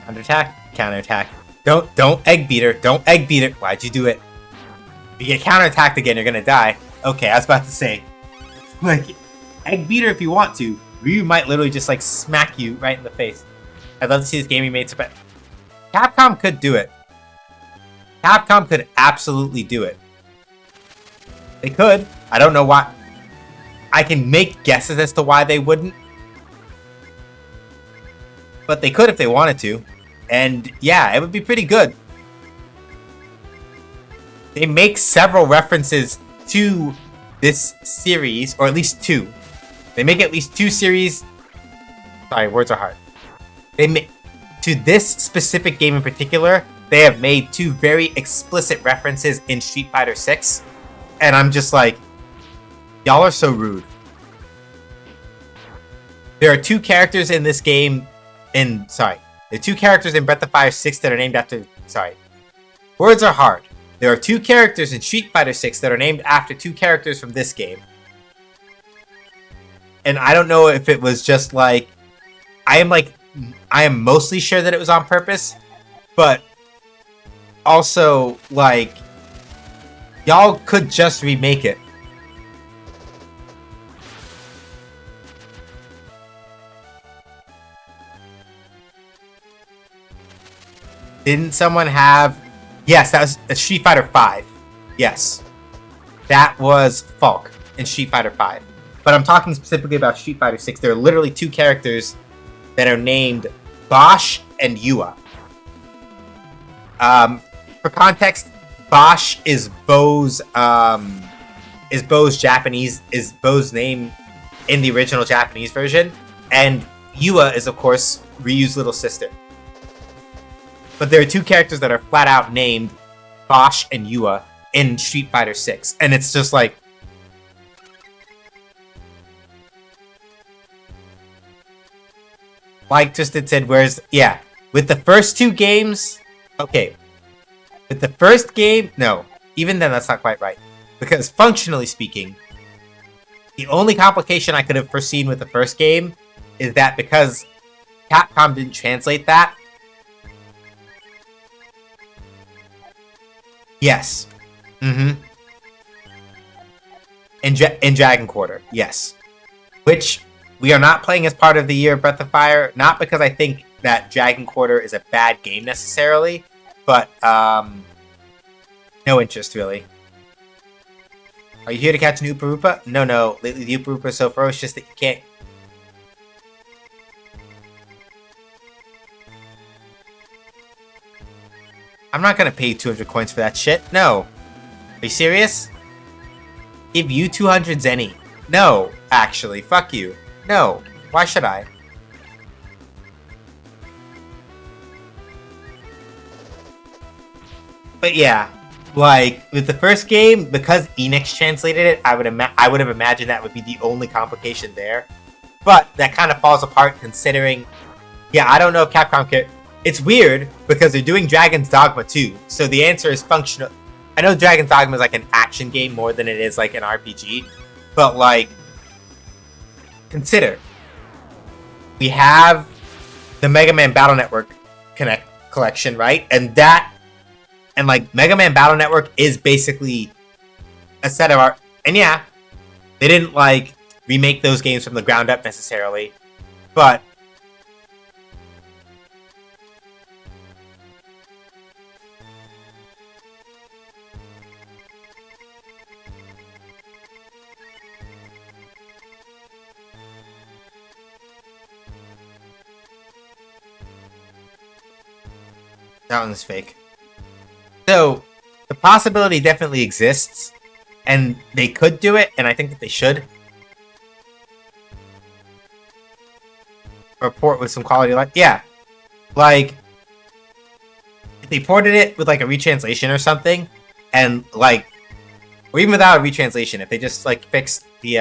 Counterattack, counterattack. Don't egg beater. Don't egg beater. Why'd you do it? If you get counterattacked again, you're gonna die. Okay, I was about to say, like, egg beater if you want to. Ryu might literally just like smack you right in the face. I'd love to see this game remade. Capcom could do it. Capcom could absolutely do it. They could. I don't know why. I can make guesses as to why they wouldn't. But they could if they wanted to. And yeah, it would be pretty good. They make several references to this series, or at least two. They make at least two series. Sorry, words are hard. They make to this specific game in particular. They have made two very explicit references in Street Fighter 6, and I'm just like, y'all are so rude. There are two characters in this game. There are two characters in Breath of Fire 6 that are named after. Words are hard. There are two characters in Street Fighter 6 that are named after two characters from this game. And I don't know if it was just like, I am mostly sure that it was on purpose, but also, like, y'all could just remake it. Didn't someone have... Yes, that was Street Fighter 5. Yes. That was Falk in Street Fighter 5. But I'm talking specifically about Street Fighter 6. There are literally two characters that are named Bosch and Yua. For context, Bosch is Bo's name in the original Japanese version, and Yua is, of course, Ryu's little sister. But there are two characters that are flat out named Bosch and Yua in Street Fighter 6, and it's just like, Twisted said, with the first two games, okay, with the first game, no, even then that's not quite right, because functionally speaking, the only complication I could have foreseen with the first game is that because Capcom didn't translate that. Yes. In Dragon Quarter, yes. Which we are not playing as part of the Year of Breath of Fire, not because I think that Dragon Quarter is a bad game necessarily, but no interest really. Are you here to catch an Oopa Roopa? No. Lately the Oopa Roopa is so ferocious that you can't. I'm not gonna pay 200 coins for that shit. No. Are you serious? Give you 200 Zenny. No, actually, fuck you. No. Why should I? But yeah, like with the first game, because Enix translated it, I would have imagined that would be the only complication there. But that kind of falls apart considering. Yeah, I don't know if Capcom could. It's weird because they're doing Dragon's Dogma 2, so the answer is functional. I know Dragon's Dogma is like an action game more than it is like an RPG, but like, consider we have the Mega Man Battle Network collection, right? And like Mega Man Battle Network is basically a set of art. And yeah, they didn't like remake those games from the ground up necessarily, but that one's fake. So, the possibility definitely exists, and they could do it, and I think that they should. Report with some quality life. Yeah. Like, if they ported it with, like, a retranslation or something, and, like, or even without a retranslation, if they just, like, fixed the,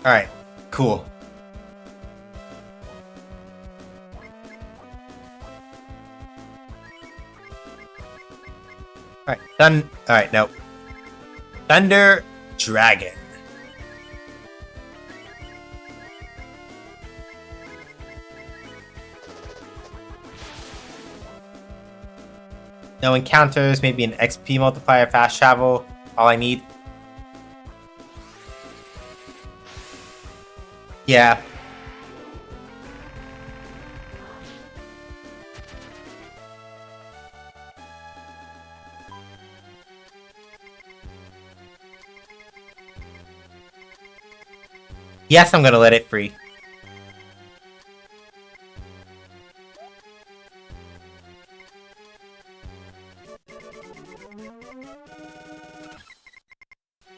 Alright, cool. Alright, done. Alright, no. Thunder Dragon. No encounters, maybe an XP multiplier, fast travel. All I need. Yeah. Yes, I'm gonna let it free.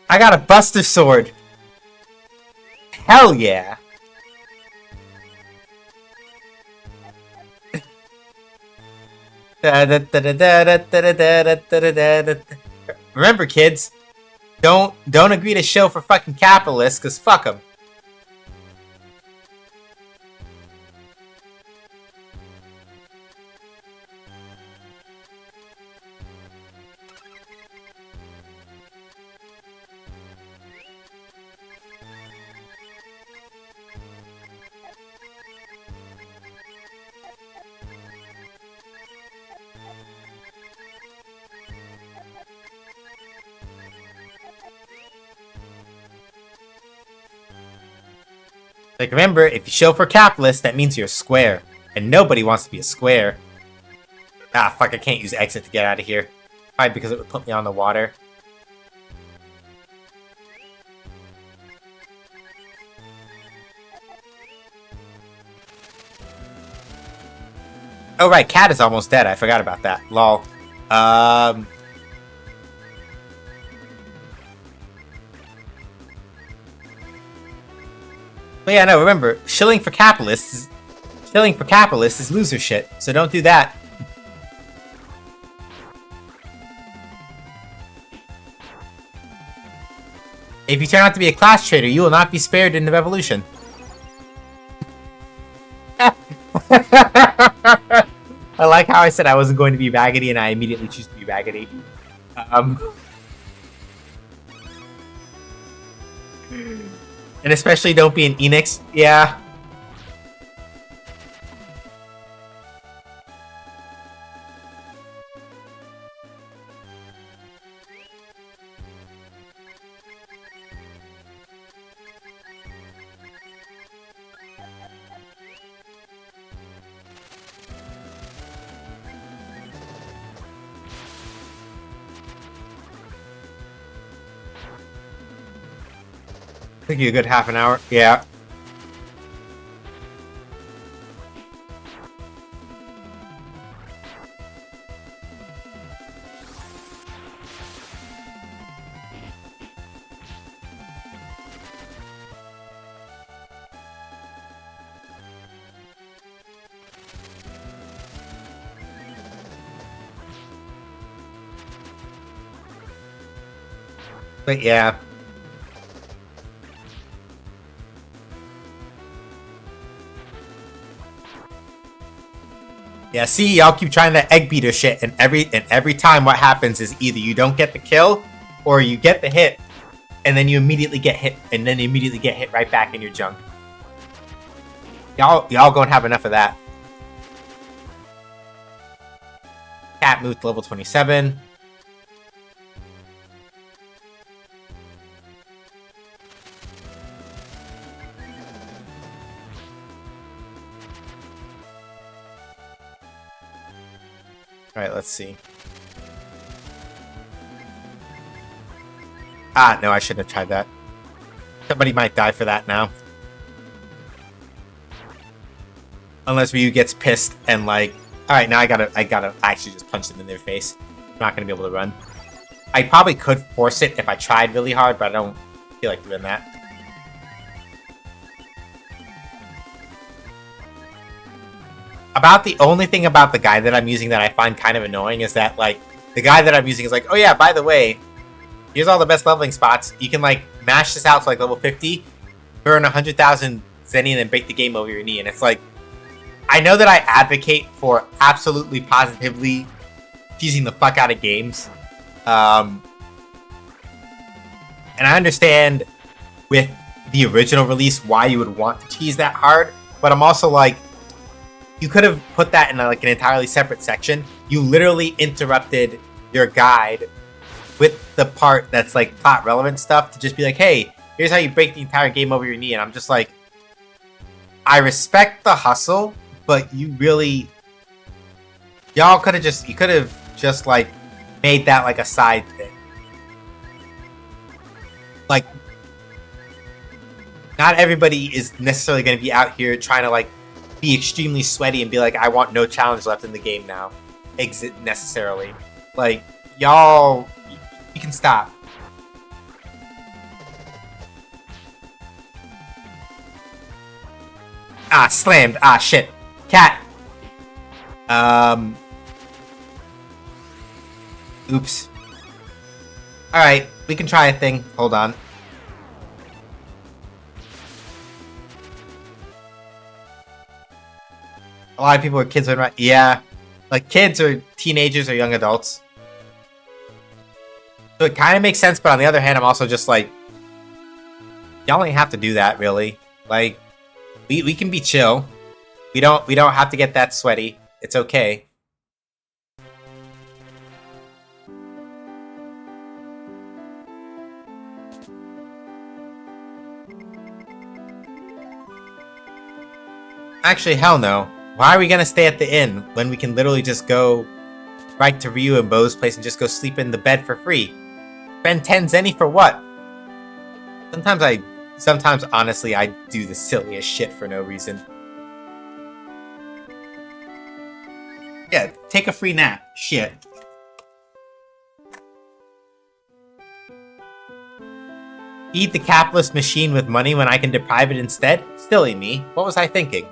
I got a Buster Sword. Hell yeah. Remember, kids, don't agree to shill for fucking capitalists, cause fuck them. Like, remember, if you show for capitalists, that means you're a square. And nobody wants to be a square. Ah, fuck, I can't use exit to get out of here. Probably because it would put me on the water. Oh, right, Cat is almost dead. I forgot about that. Lol. But yeah, no, remember, shilling for capitalists is loser shit, so don't do that. If you turn out to be a class traitor, you will not be spared in the revolution. I like how I said I wasn't going to be Raggedy and I immediately choose to be Raggedy. And especially don't be an Enix. Yeah. Took you a good half an hour. Yeah. But yeah. Yeah, see, y'all keep trying to egg beater shit, and every time what happens is either you don't get the kill, or you get the hit, and then you immediately get hit, and then you immediately get hit right back in your junk. Y'all gonna have enough of that. Cat moved to level 27. Alright, let's see. Ah, no, I shouldn't have tried that. Somebody might die for that now. Unless Ryu gets pissed and like, alright, now I gotta actually just punch them in their face. I'm not gonna be able to run. I probably could force it if I tried really hard, but I don't feel like doing that. About the only thing about the guy that I'm using that I find kind of annoying is that, like, the guy that I'm using is like, oh yeah, by the way, here's all the best leveling spots. You can, like, mash this out to, like, level 50. burn 100,000 zenny and then break the game over your knee. And it's like, I know that I advocate for absolutely positively teasing the fuck out of games. And I understand with the original release why you would want to tease that hard, but I'm also like, you could have put that in like an entirely separate section. You literally interrupted your guide with the part that's like plot relevant stuff to just be like, hey, here's how you break the entire game over your knee. And I'm just like, I respect the hustle, but you really, y'all could have just, you could have just like made that like a side thing. Like, not everybody is necessarily going to be out here trying to like be extremely sweaty and be like, I want no challenge left in the game now. Exit necessarily. Like, y'all, you can stop. Ah, slammed. Ah, shit. Cat. Oops. Alright, we can try a thing. Hold on. A lot of people are kids, right? Yeah. Like, kids or teenagers or young adults. So it kind of makes sense, but on the other hand, I'm also just like, y'all ain't have to do that, really. Like, we can be chill. We don't have to get that sweaty. It's okay. Actually, hell no. Why are we gonna stay at the inn when we can literally just go right to Ryu and Bo's place and just go sleep in the bed for free? Spend 10 zenny for what? Sometimes honestly, I do the silliest shit for no reason. Yeah, take a free nap. Shit. Feed the capitalist machine with money when I can deprive it instead? Silly me. What was I thinking?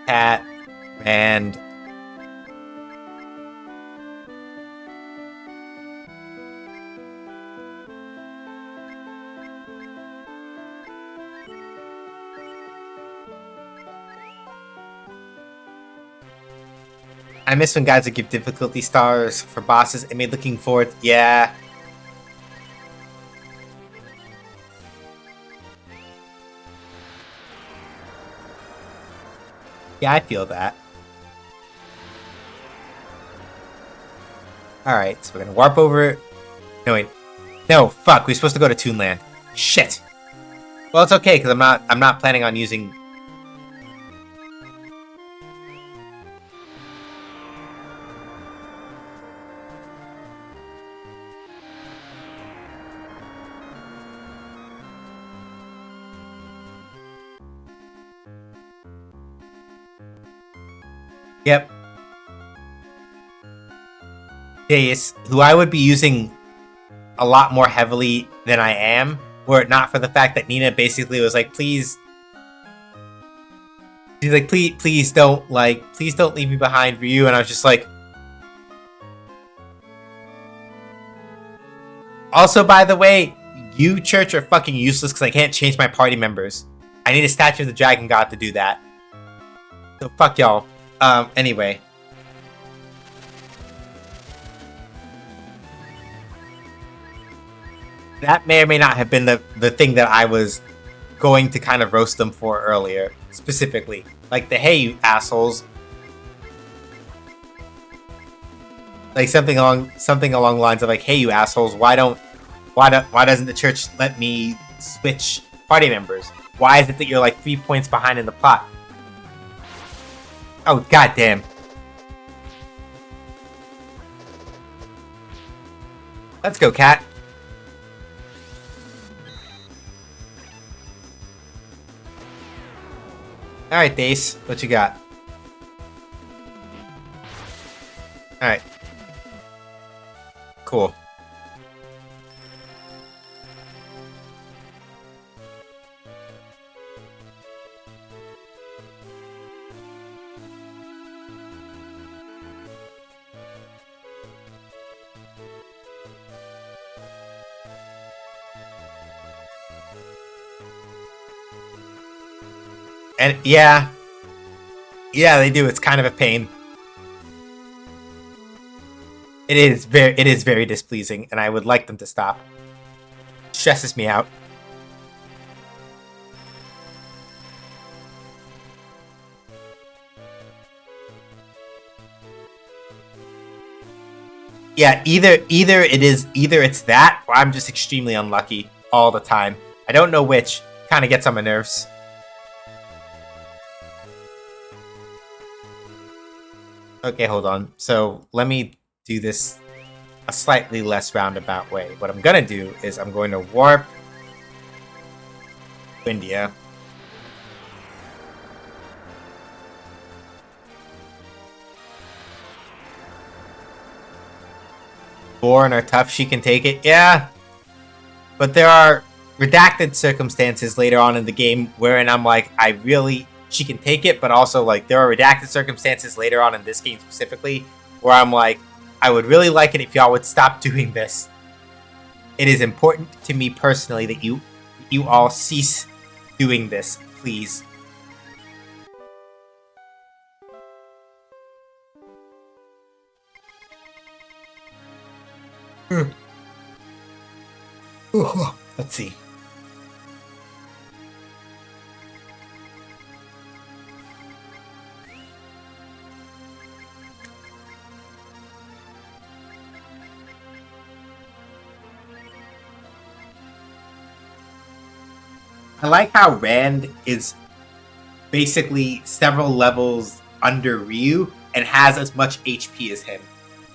Cat and I miss when guys would give difficulty stars for bosses. It made looking forward. Yeah. Yeah, I feel that. Alright, so we're gonna warp over. No, wait. No, fuck, we're supposed to go to Toonland. Shit. Well, it's okay, because I'm not planning on using. Yep. Deus, who I would be using a lot more heavily than I am, were it not for the fact that Nina basically was like, please. She's like, please don't leave me behind for you. And I was just like. Also, by the way, you church are fucking useless because I can't change my party members. I need a statue of the Dragon God to do that. So fuck y'all. Anyway. That may or may not have been the thing that I was going to kind of roast them for earlier. Specifically. Like the, hey, you assholes. Like something along the lines of like, hey, you assholes, why doesn't the church let me switch party members? Why is it that you're like 3 points behind in the plot? Oh, goddamn. Let's go, cat. Alright, Dace. What you got? Alright. Cool. And yeah, they do. It's kind of a pain. It is very displeasing, and I would like them to stop. It stresses me out. Yeah, either it's that, or I'm just extremely unlucky all the time. I don't know which. Kind of gets on my nerves. Okay, hold on. So let me do this a slightly less roundabout way. What I'm gonna do is I'm going to warp India. Born or tough, she can take it. Yeah, but there are redacted circumstances later on in the game wherein I'm like, she can take it, but also like there are redacted circumstances later on in this game specifically where I'm like, I would really like it if y'all would stop doing this. It is important to me personally that you all cease doing this, please. Let's see. I like how Rand is basically several levels under Ryu and has as much HP as him,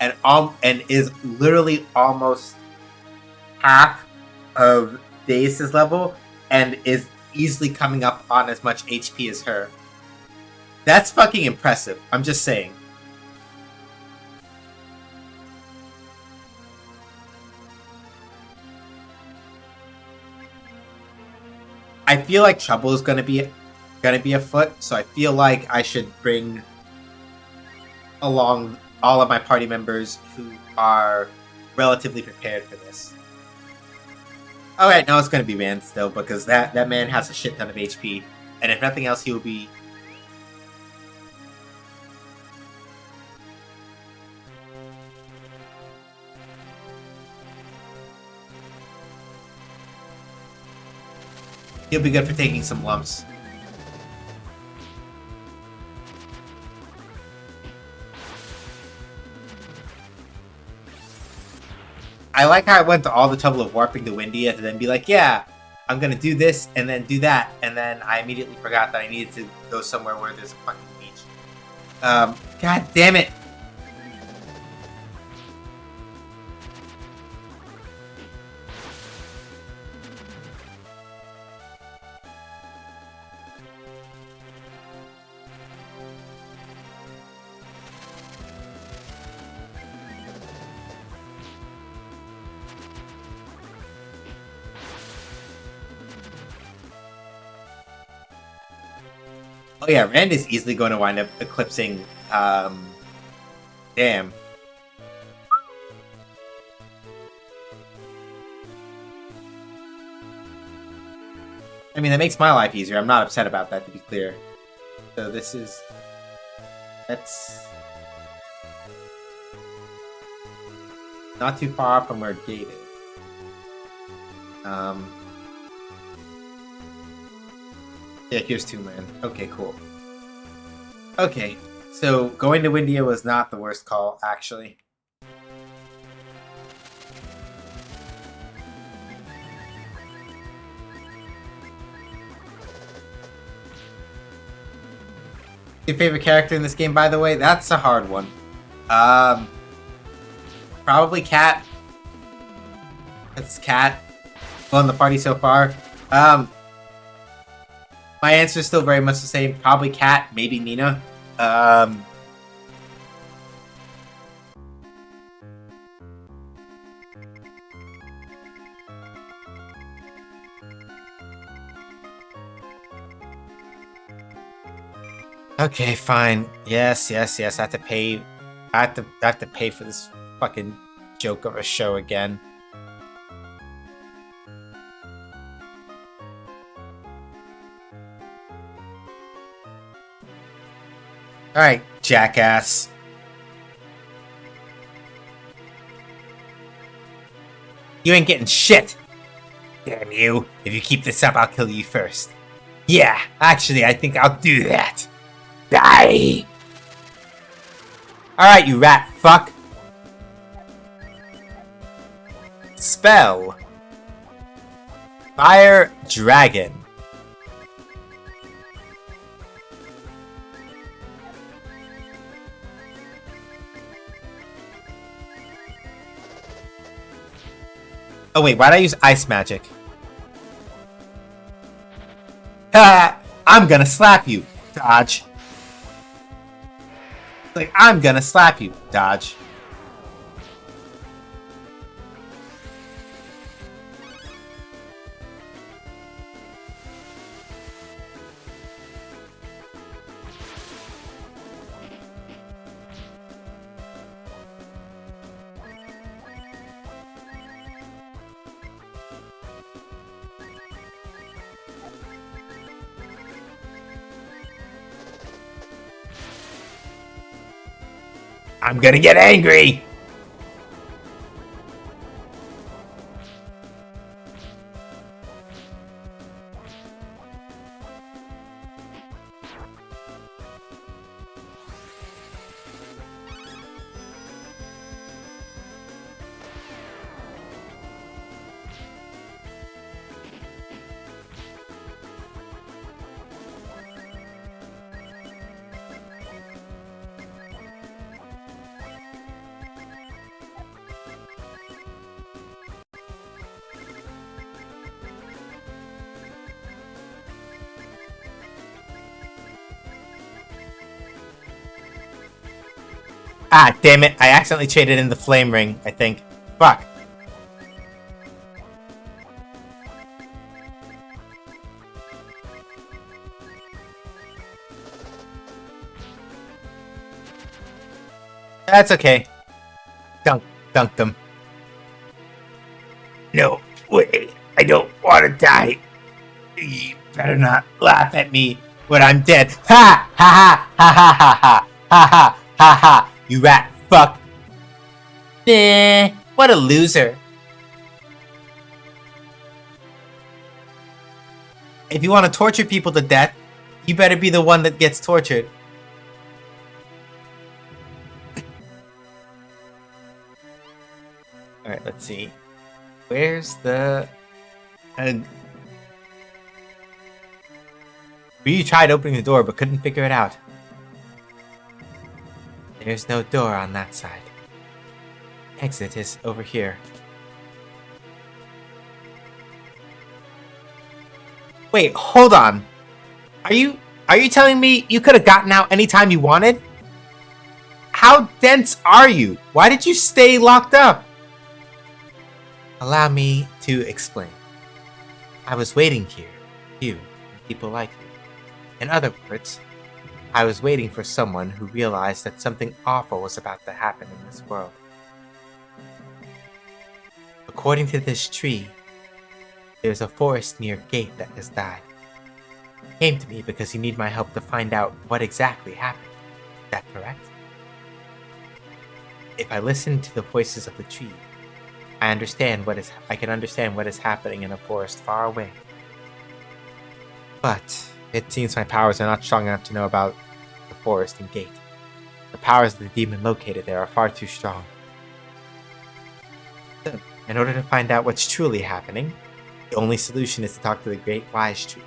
and is literally almost half of Deus's level, and is easily coming up on as much HP as her. That's fucking impressive. I'm just saying. I feel like trouble is gonna be afoot, so I feel like I should bring along all of my party members who are relatively prepared for this. Alright, no, it's gonna be Rand still, because that man has a shit ton of HP, and if nothing else, he will be. He'll be good for taking some lumps. I like how I went to all the trouble of warping to Windia to then be like, yeah, I'm gonna do this and then do that, and then I immediately forgot that I needed to go somewhere where there's a fucking beach. God damn it! Oh yeah, Rand is easily going to wind up eclipsing, damn. I mean, that makes my life easier. I'm not upset about that, to be clear. So this is... That's... not too far from where Gate is. Yeah, here's Toonland. Okay, cool. Okay, so going to Windia was not the worst call, actually. Your favorite character in this game, by the way? That's a hard one. Probably Cat. It's Cat. Well, in the party so far. My answer is still very much the same. Probably Cat, maybe Nina. Okay, fine. Yes. I have to pay. I have to pay for this fucking joke of a show again. Alright, jackass. You ain't getting shit! Damn you. If you keep this up, I'll kill you first. Yeah, actually, I think I'll do that. Die! Alright, you rat fuck. Spell. Fire Dragon. Oh wait, why'd I use ice magic? Ha! I'm gonna slap you. Dodge. Like, I'm gonna slap you. Dodge. I'm gonna get angry! Ah, damn it. I accidentally traded in the flame ring, I think. Fuck. That's okay. Dunked them. No, wait. I don't want to die. You better not laugh at me when I'm dead. Ha! Ha ha! Ha ha ha ha! Ha ha! Ha ha! You rat fuck! What a loser. If you want to torture people to death, you better be the one that gets tortured. Alright, let's see. Where's the... We tried opening the door but couldn't figure it out. There's no door on that side. Exit is over here. Wait, hold on. Are you telling me you could have gotten out anytime you wanted? How dense are you? Why did you stay locked up? Allow me to explain. I was waiting here. You and people like me. In other words, I was waiting for someone who realized that something awful was about to happen in this world. According to this tree, there's a forest near Gate that has died. He came to me because he needed my help to find out what exactly happened. Is that correct? If I listen to the voices of the tree, I can understand what is happening in a forest far away. But it seems my powers are not strong enough to know about the forest and Gate. The powers of the demon located there are far too strong. So, in order to find out what's truly happening, the only solution is to talk to the Great Wise Tree.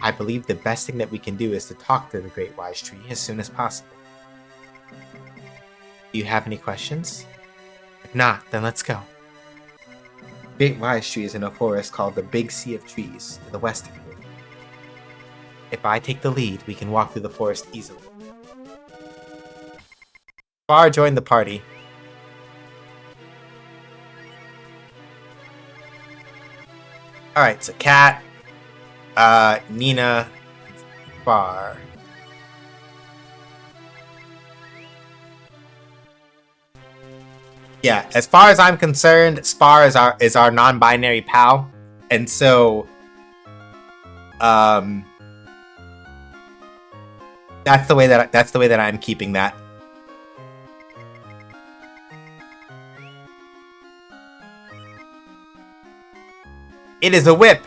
I believe the best thing that we can do is to talk to the Great Wise Tree as soon as possible. Do you have any questions? If not, then let's go. The Great Wise Tree is in a forest called the Big Sea of Trees, to the west of here. If I take the lead, we can walk through the forest easily. Spar joined the party. Alright, so Cat, Nina, Spar. Yeah, as far as I'm concerned, Spar is our non-binary pal, and so, that That's the way that I'm keeping that. It is a whip.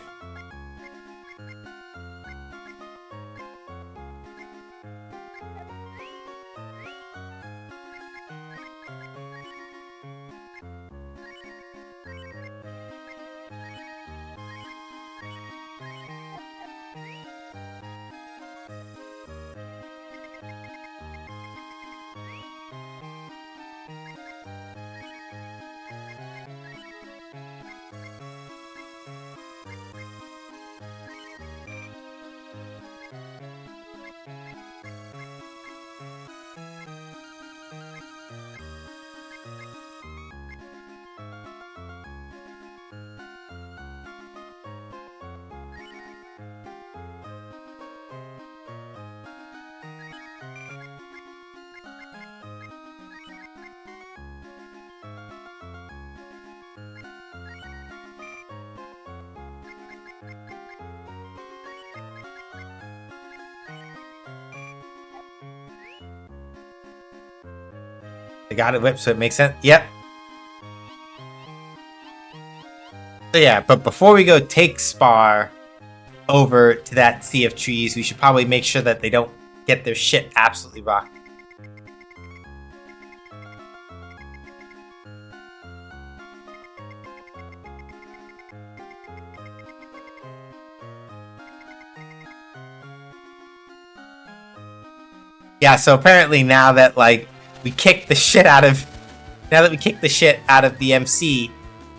They got it whipped, so it makes sense. Yep. So yeah, but before we go take Spar over to that sea of trees, we should probably make sure that they don't get their shit absolutely rocked. Yeah, so apparently now that like we kicked the shit out of the MC,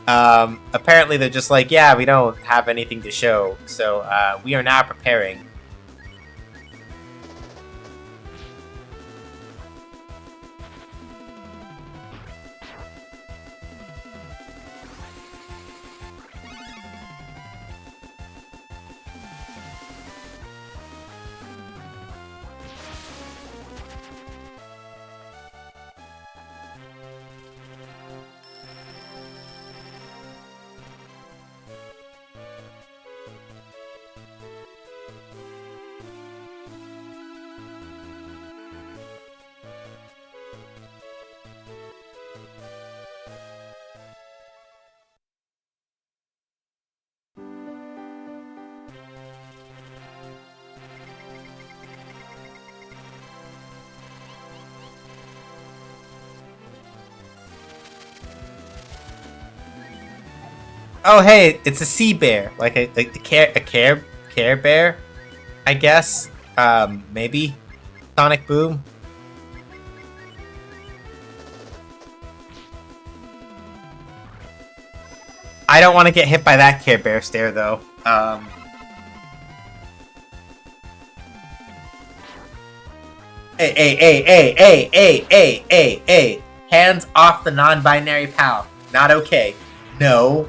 apparently they're just like, yeah, we don't have anything to show, so we are now preparing. Oh, hey, it's a sea bear, like a care bear, I guess. Maybe Sonic Boom. I don't want to get hit by that Care Bear stare though. Hey. Hands off the non-binary pal. Not okay. No.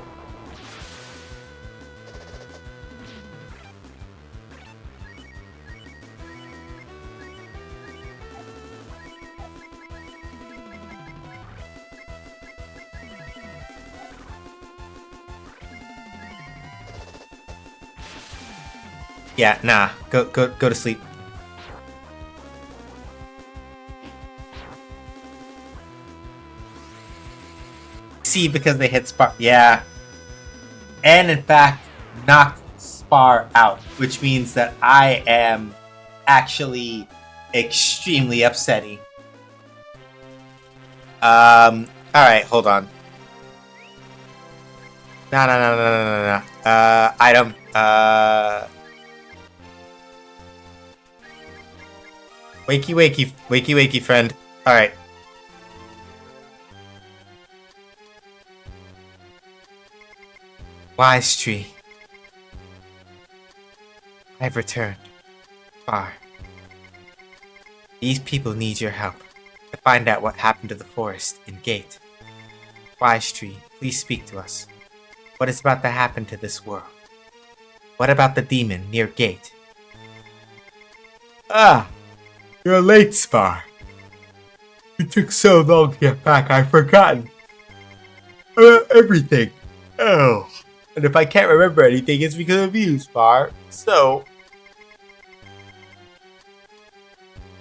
Yeah, nah. Go to sleep. See, because they hit Spar. Yeah. And in fact, knocked Spar out, which means that I am actually extremely upsetting. Alright, hold on. No. Item. Wakey, friend. Alright. Wise Tree. I've returned. Far. These people need your help to find out what happened to the forest in Gate. Wise Tree, please speak to us. What is about to happen to this world? What about the demon near Gate? Ah! You're late, Spar. It took so long to get back, I've forgotten everything. Oh. And if I can't remember anything, it's because of you, Spar. So...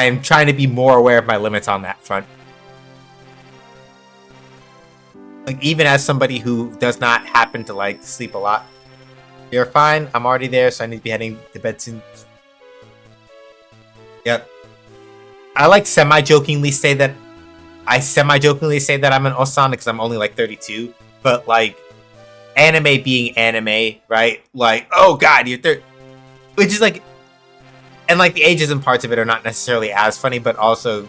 I am trying to be more aware of my limits on that front. Like, even as somebody who does not happen to, like, sleep a lot. You're fine. I'm already there, so I need to be heading to bed soon. Yep. I, like, semi-jokingly say that I'm an Osan because I'm only, like, 32. But, like, anime being anime, right? Like, oh, God, you're 30. Which is, like... And, like, the ageism parts of it are not necessarily as funny, but also...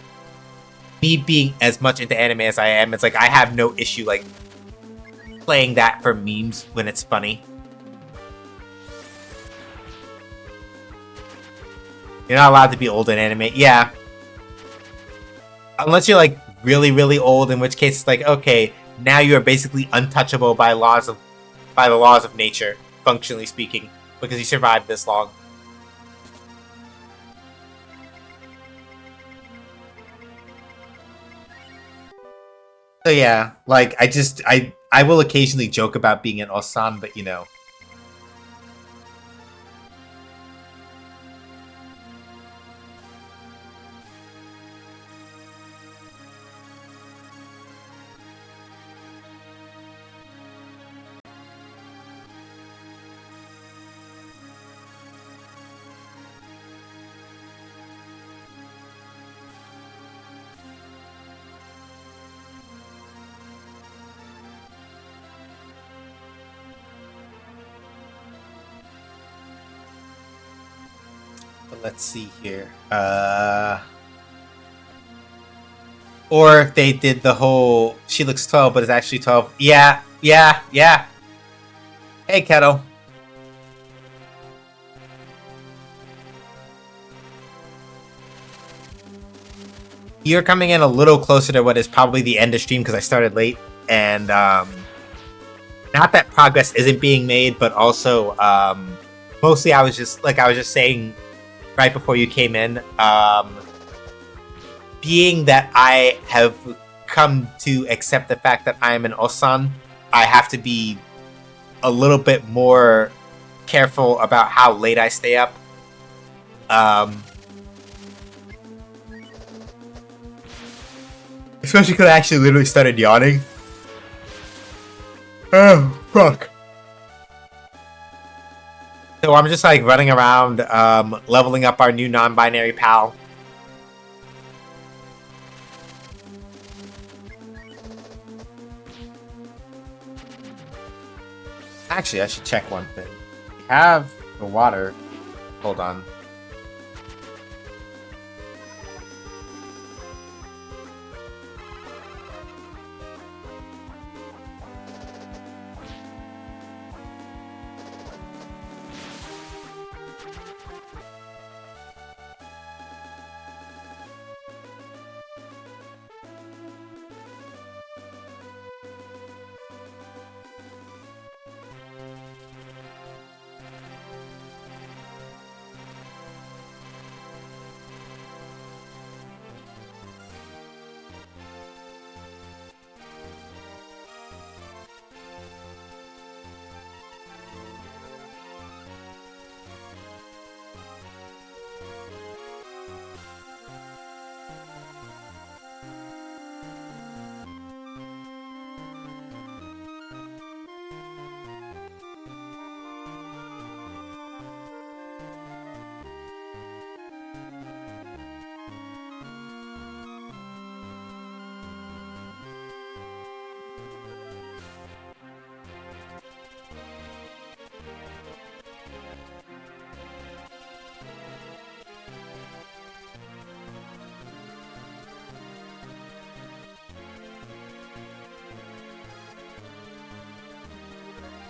Me being as much into anime as I am, it's like I have no issue, like, playing that for memes when it's funny. You're not allowed to be old in anime. Yeah. Unless you're, like, really, really old, in which case it's like, okay, now you are basically untouchable by the laws of nature, functionally speaking, because you survived this long. So yeah, like, I will occasionally joke about being an Osan, but you know. But let's see here. Or if they did the whole she looks 12 but is actually 12. Yeah. Hey, Kettle. You're coming in a little closer to what is probably the end of stream because I started late. And not that progress isn't being made, but also mostly I was just saying right before you came in, being that I have come to accept the fact that I am an Osan, I have to be a little bit more careful about how late I stay up. Especially because I actually literally started yawning. Oh, fuck. So I'm just like running around, leveling up our new non-binary pal. Actually, I should check one thing. We have the water. Hold on.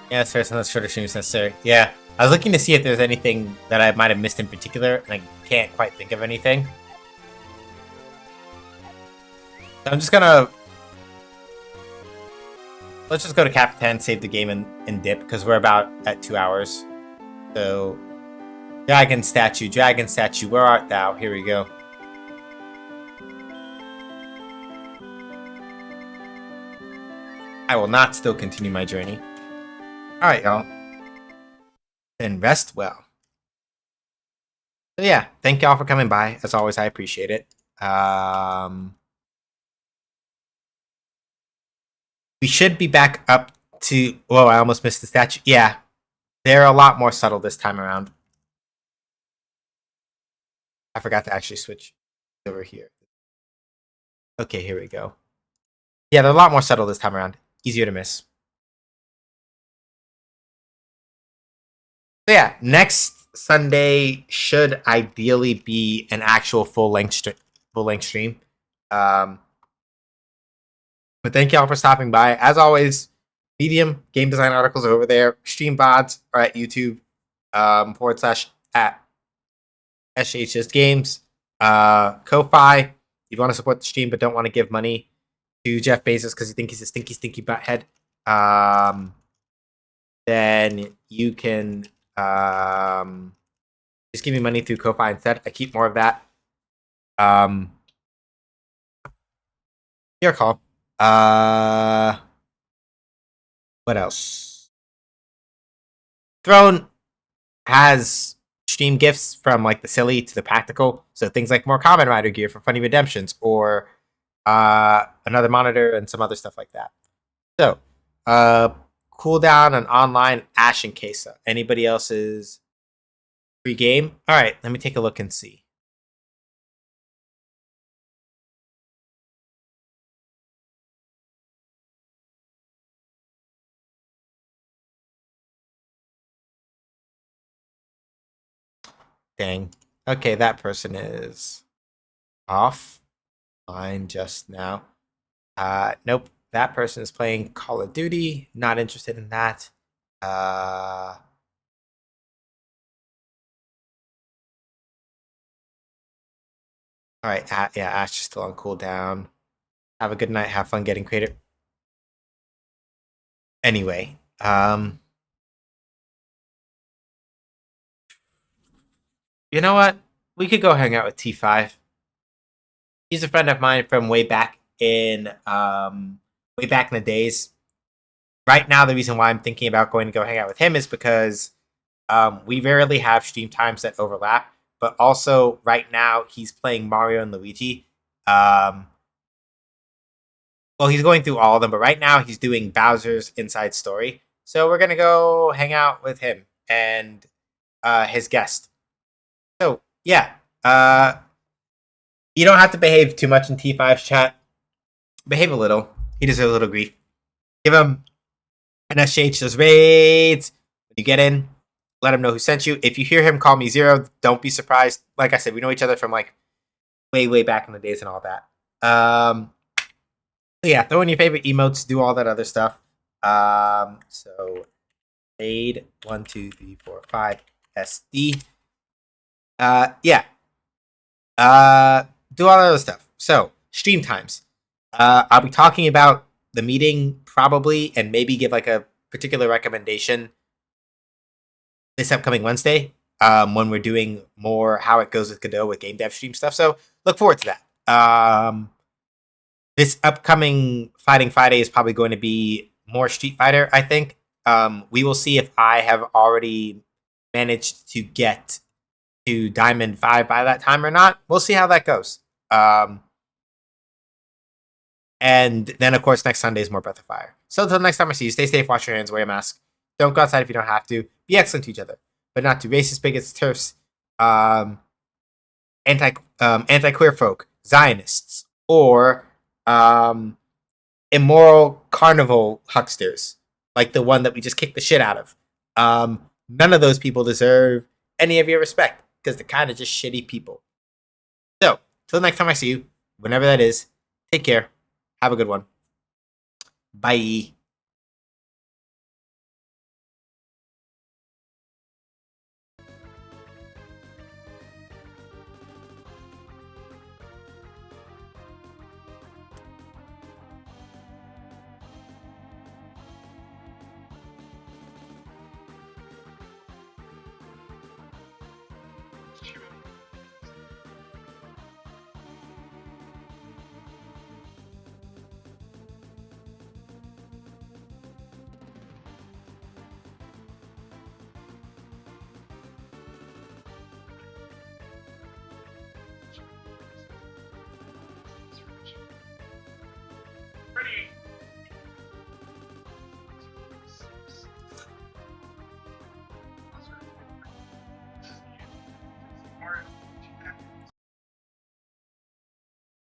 Yeah, sorry, some shorter streams necessary. Yeah, I was looking to see if there's anything that I might have missed in particular, and I can't quite think of anything. I'm just gonna... Let's just go to Cap 10, save the game, and dip, because we're about at 2 hours. So... Dragon statue, where art thou? Here we go. I will not still continue my journey. Alright, y'all. Then rest well. So yeah, thank y'all for coming by. As always, I appreciate it. We should be back up to. Whoa, I almost missed the statue. Yeah, they're a lot more subtle this time around. I forgot to actually switch over here. Okay, here we go. Yeah, they're a lot more subtle this time around. Easier to miss. So yeah, next Sunday should ideally be an actual full length stream. Um, but thank y'all for stopping by. As always, Medium game design articles are over there. Stream VODs are at YouTube / at SHS Games. Ko-Fi, if you want to support the stream but don't want to give money to Jeff Bezos because you think he's a stinky butthead, then you can just give me money through Ko-Fi instead. I keep more of that. Your call. What else? Throne has stream gifts from like the silly to the practical. So things like more Kamen Rider gear for funny redemptions, or another monitor and some other stuff like that. So, cooldown on online Ash and Kesa. Anybody else's free game? All right, let me take a look and see. Dang. Okay, that person is offline just now. Nope. That person is playing Call of Duty. Not interested in that. All right. Yeah, Ash is still on cooldown. Have a good night. Have fun getting creative. Anyway, you know what? We could go hang out with T5. He's a friend of mine from way back in the days. Right now, the reason why I'm thinking about going to go hang out with him is because we rarely have stream times that overlap. But also, right now, he's playing Mario and Luigi. Well, he's going through all of them, but right now he's doing Bowser's Inside Story. So we're gonna go hang out with him and his guest. So yeah, you don't have to behave too much in T5's chat. Behave a little. He deserves a little grief. Give him an SH's raids. When you get in, let him know who sent you. If you hear him call me Zero, don't be surprised. Like I said, we know each other from like way back in the days and all that. So yeah, throw in your favorite emotes, do all that other stuff. So raid 1, 2, 3, 4, 5 SD. Yeah. Do all that other stuff. So stream times. I'll be talking about the meeting probably, and maybe give like a particular recommendation this upcoming Wednesday. When we're doing more how it goes with Godot with game dev stream stuff. So look forward to that. This upcoming Fighting Friday is probably going to be more Street Fighter, I think. We will see if I have already managed to get to Diamond 5 by that time or not. We'll see how that goes. And then, of course, next Sunday is more Breath of Fire. So until next time I see you, stay safe, wash your hands, wear a mask. Don't go outside if you don't have to. Be excellent to each other, but not to racist, bigots, turfs, anti-queer folk, Zionists, or immoral carnival hucksters, like the one that we just kicked the shit out of. None of those people deserve any of your respect because they're kind of just shitty people. So, till next time I see you, whenever that is, take care. Have a good one. Bye.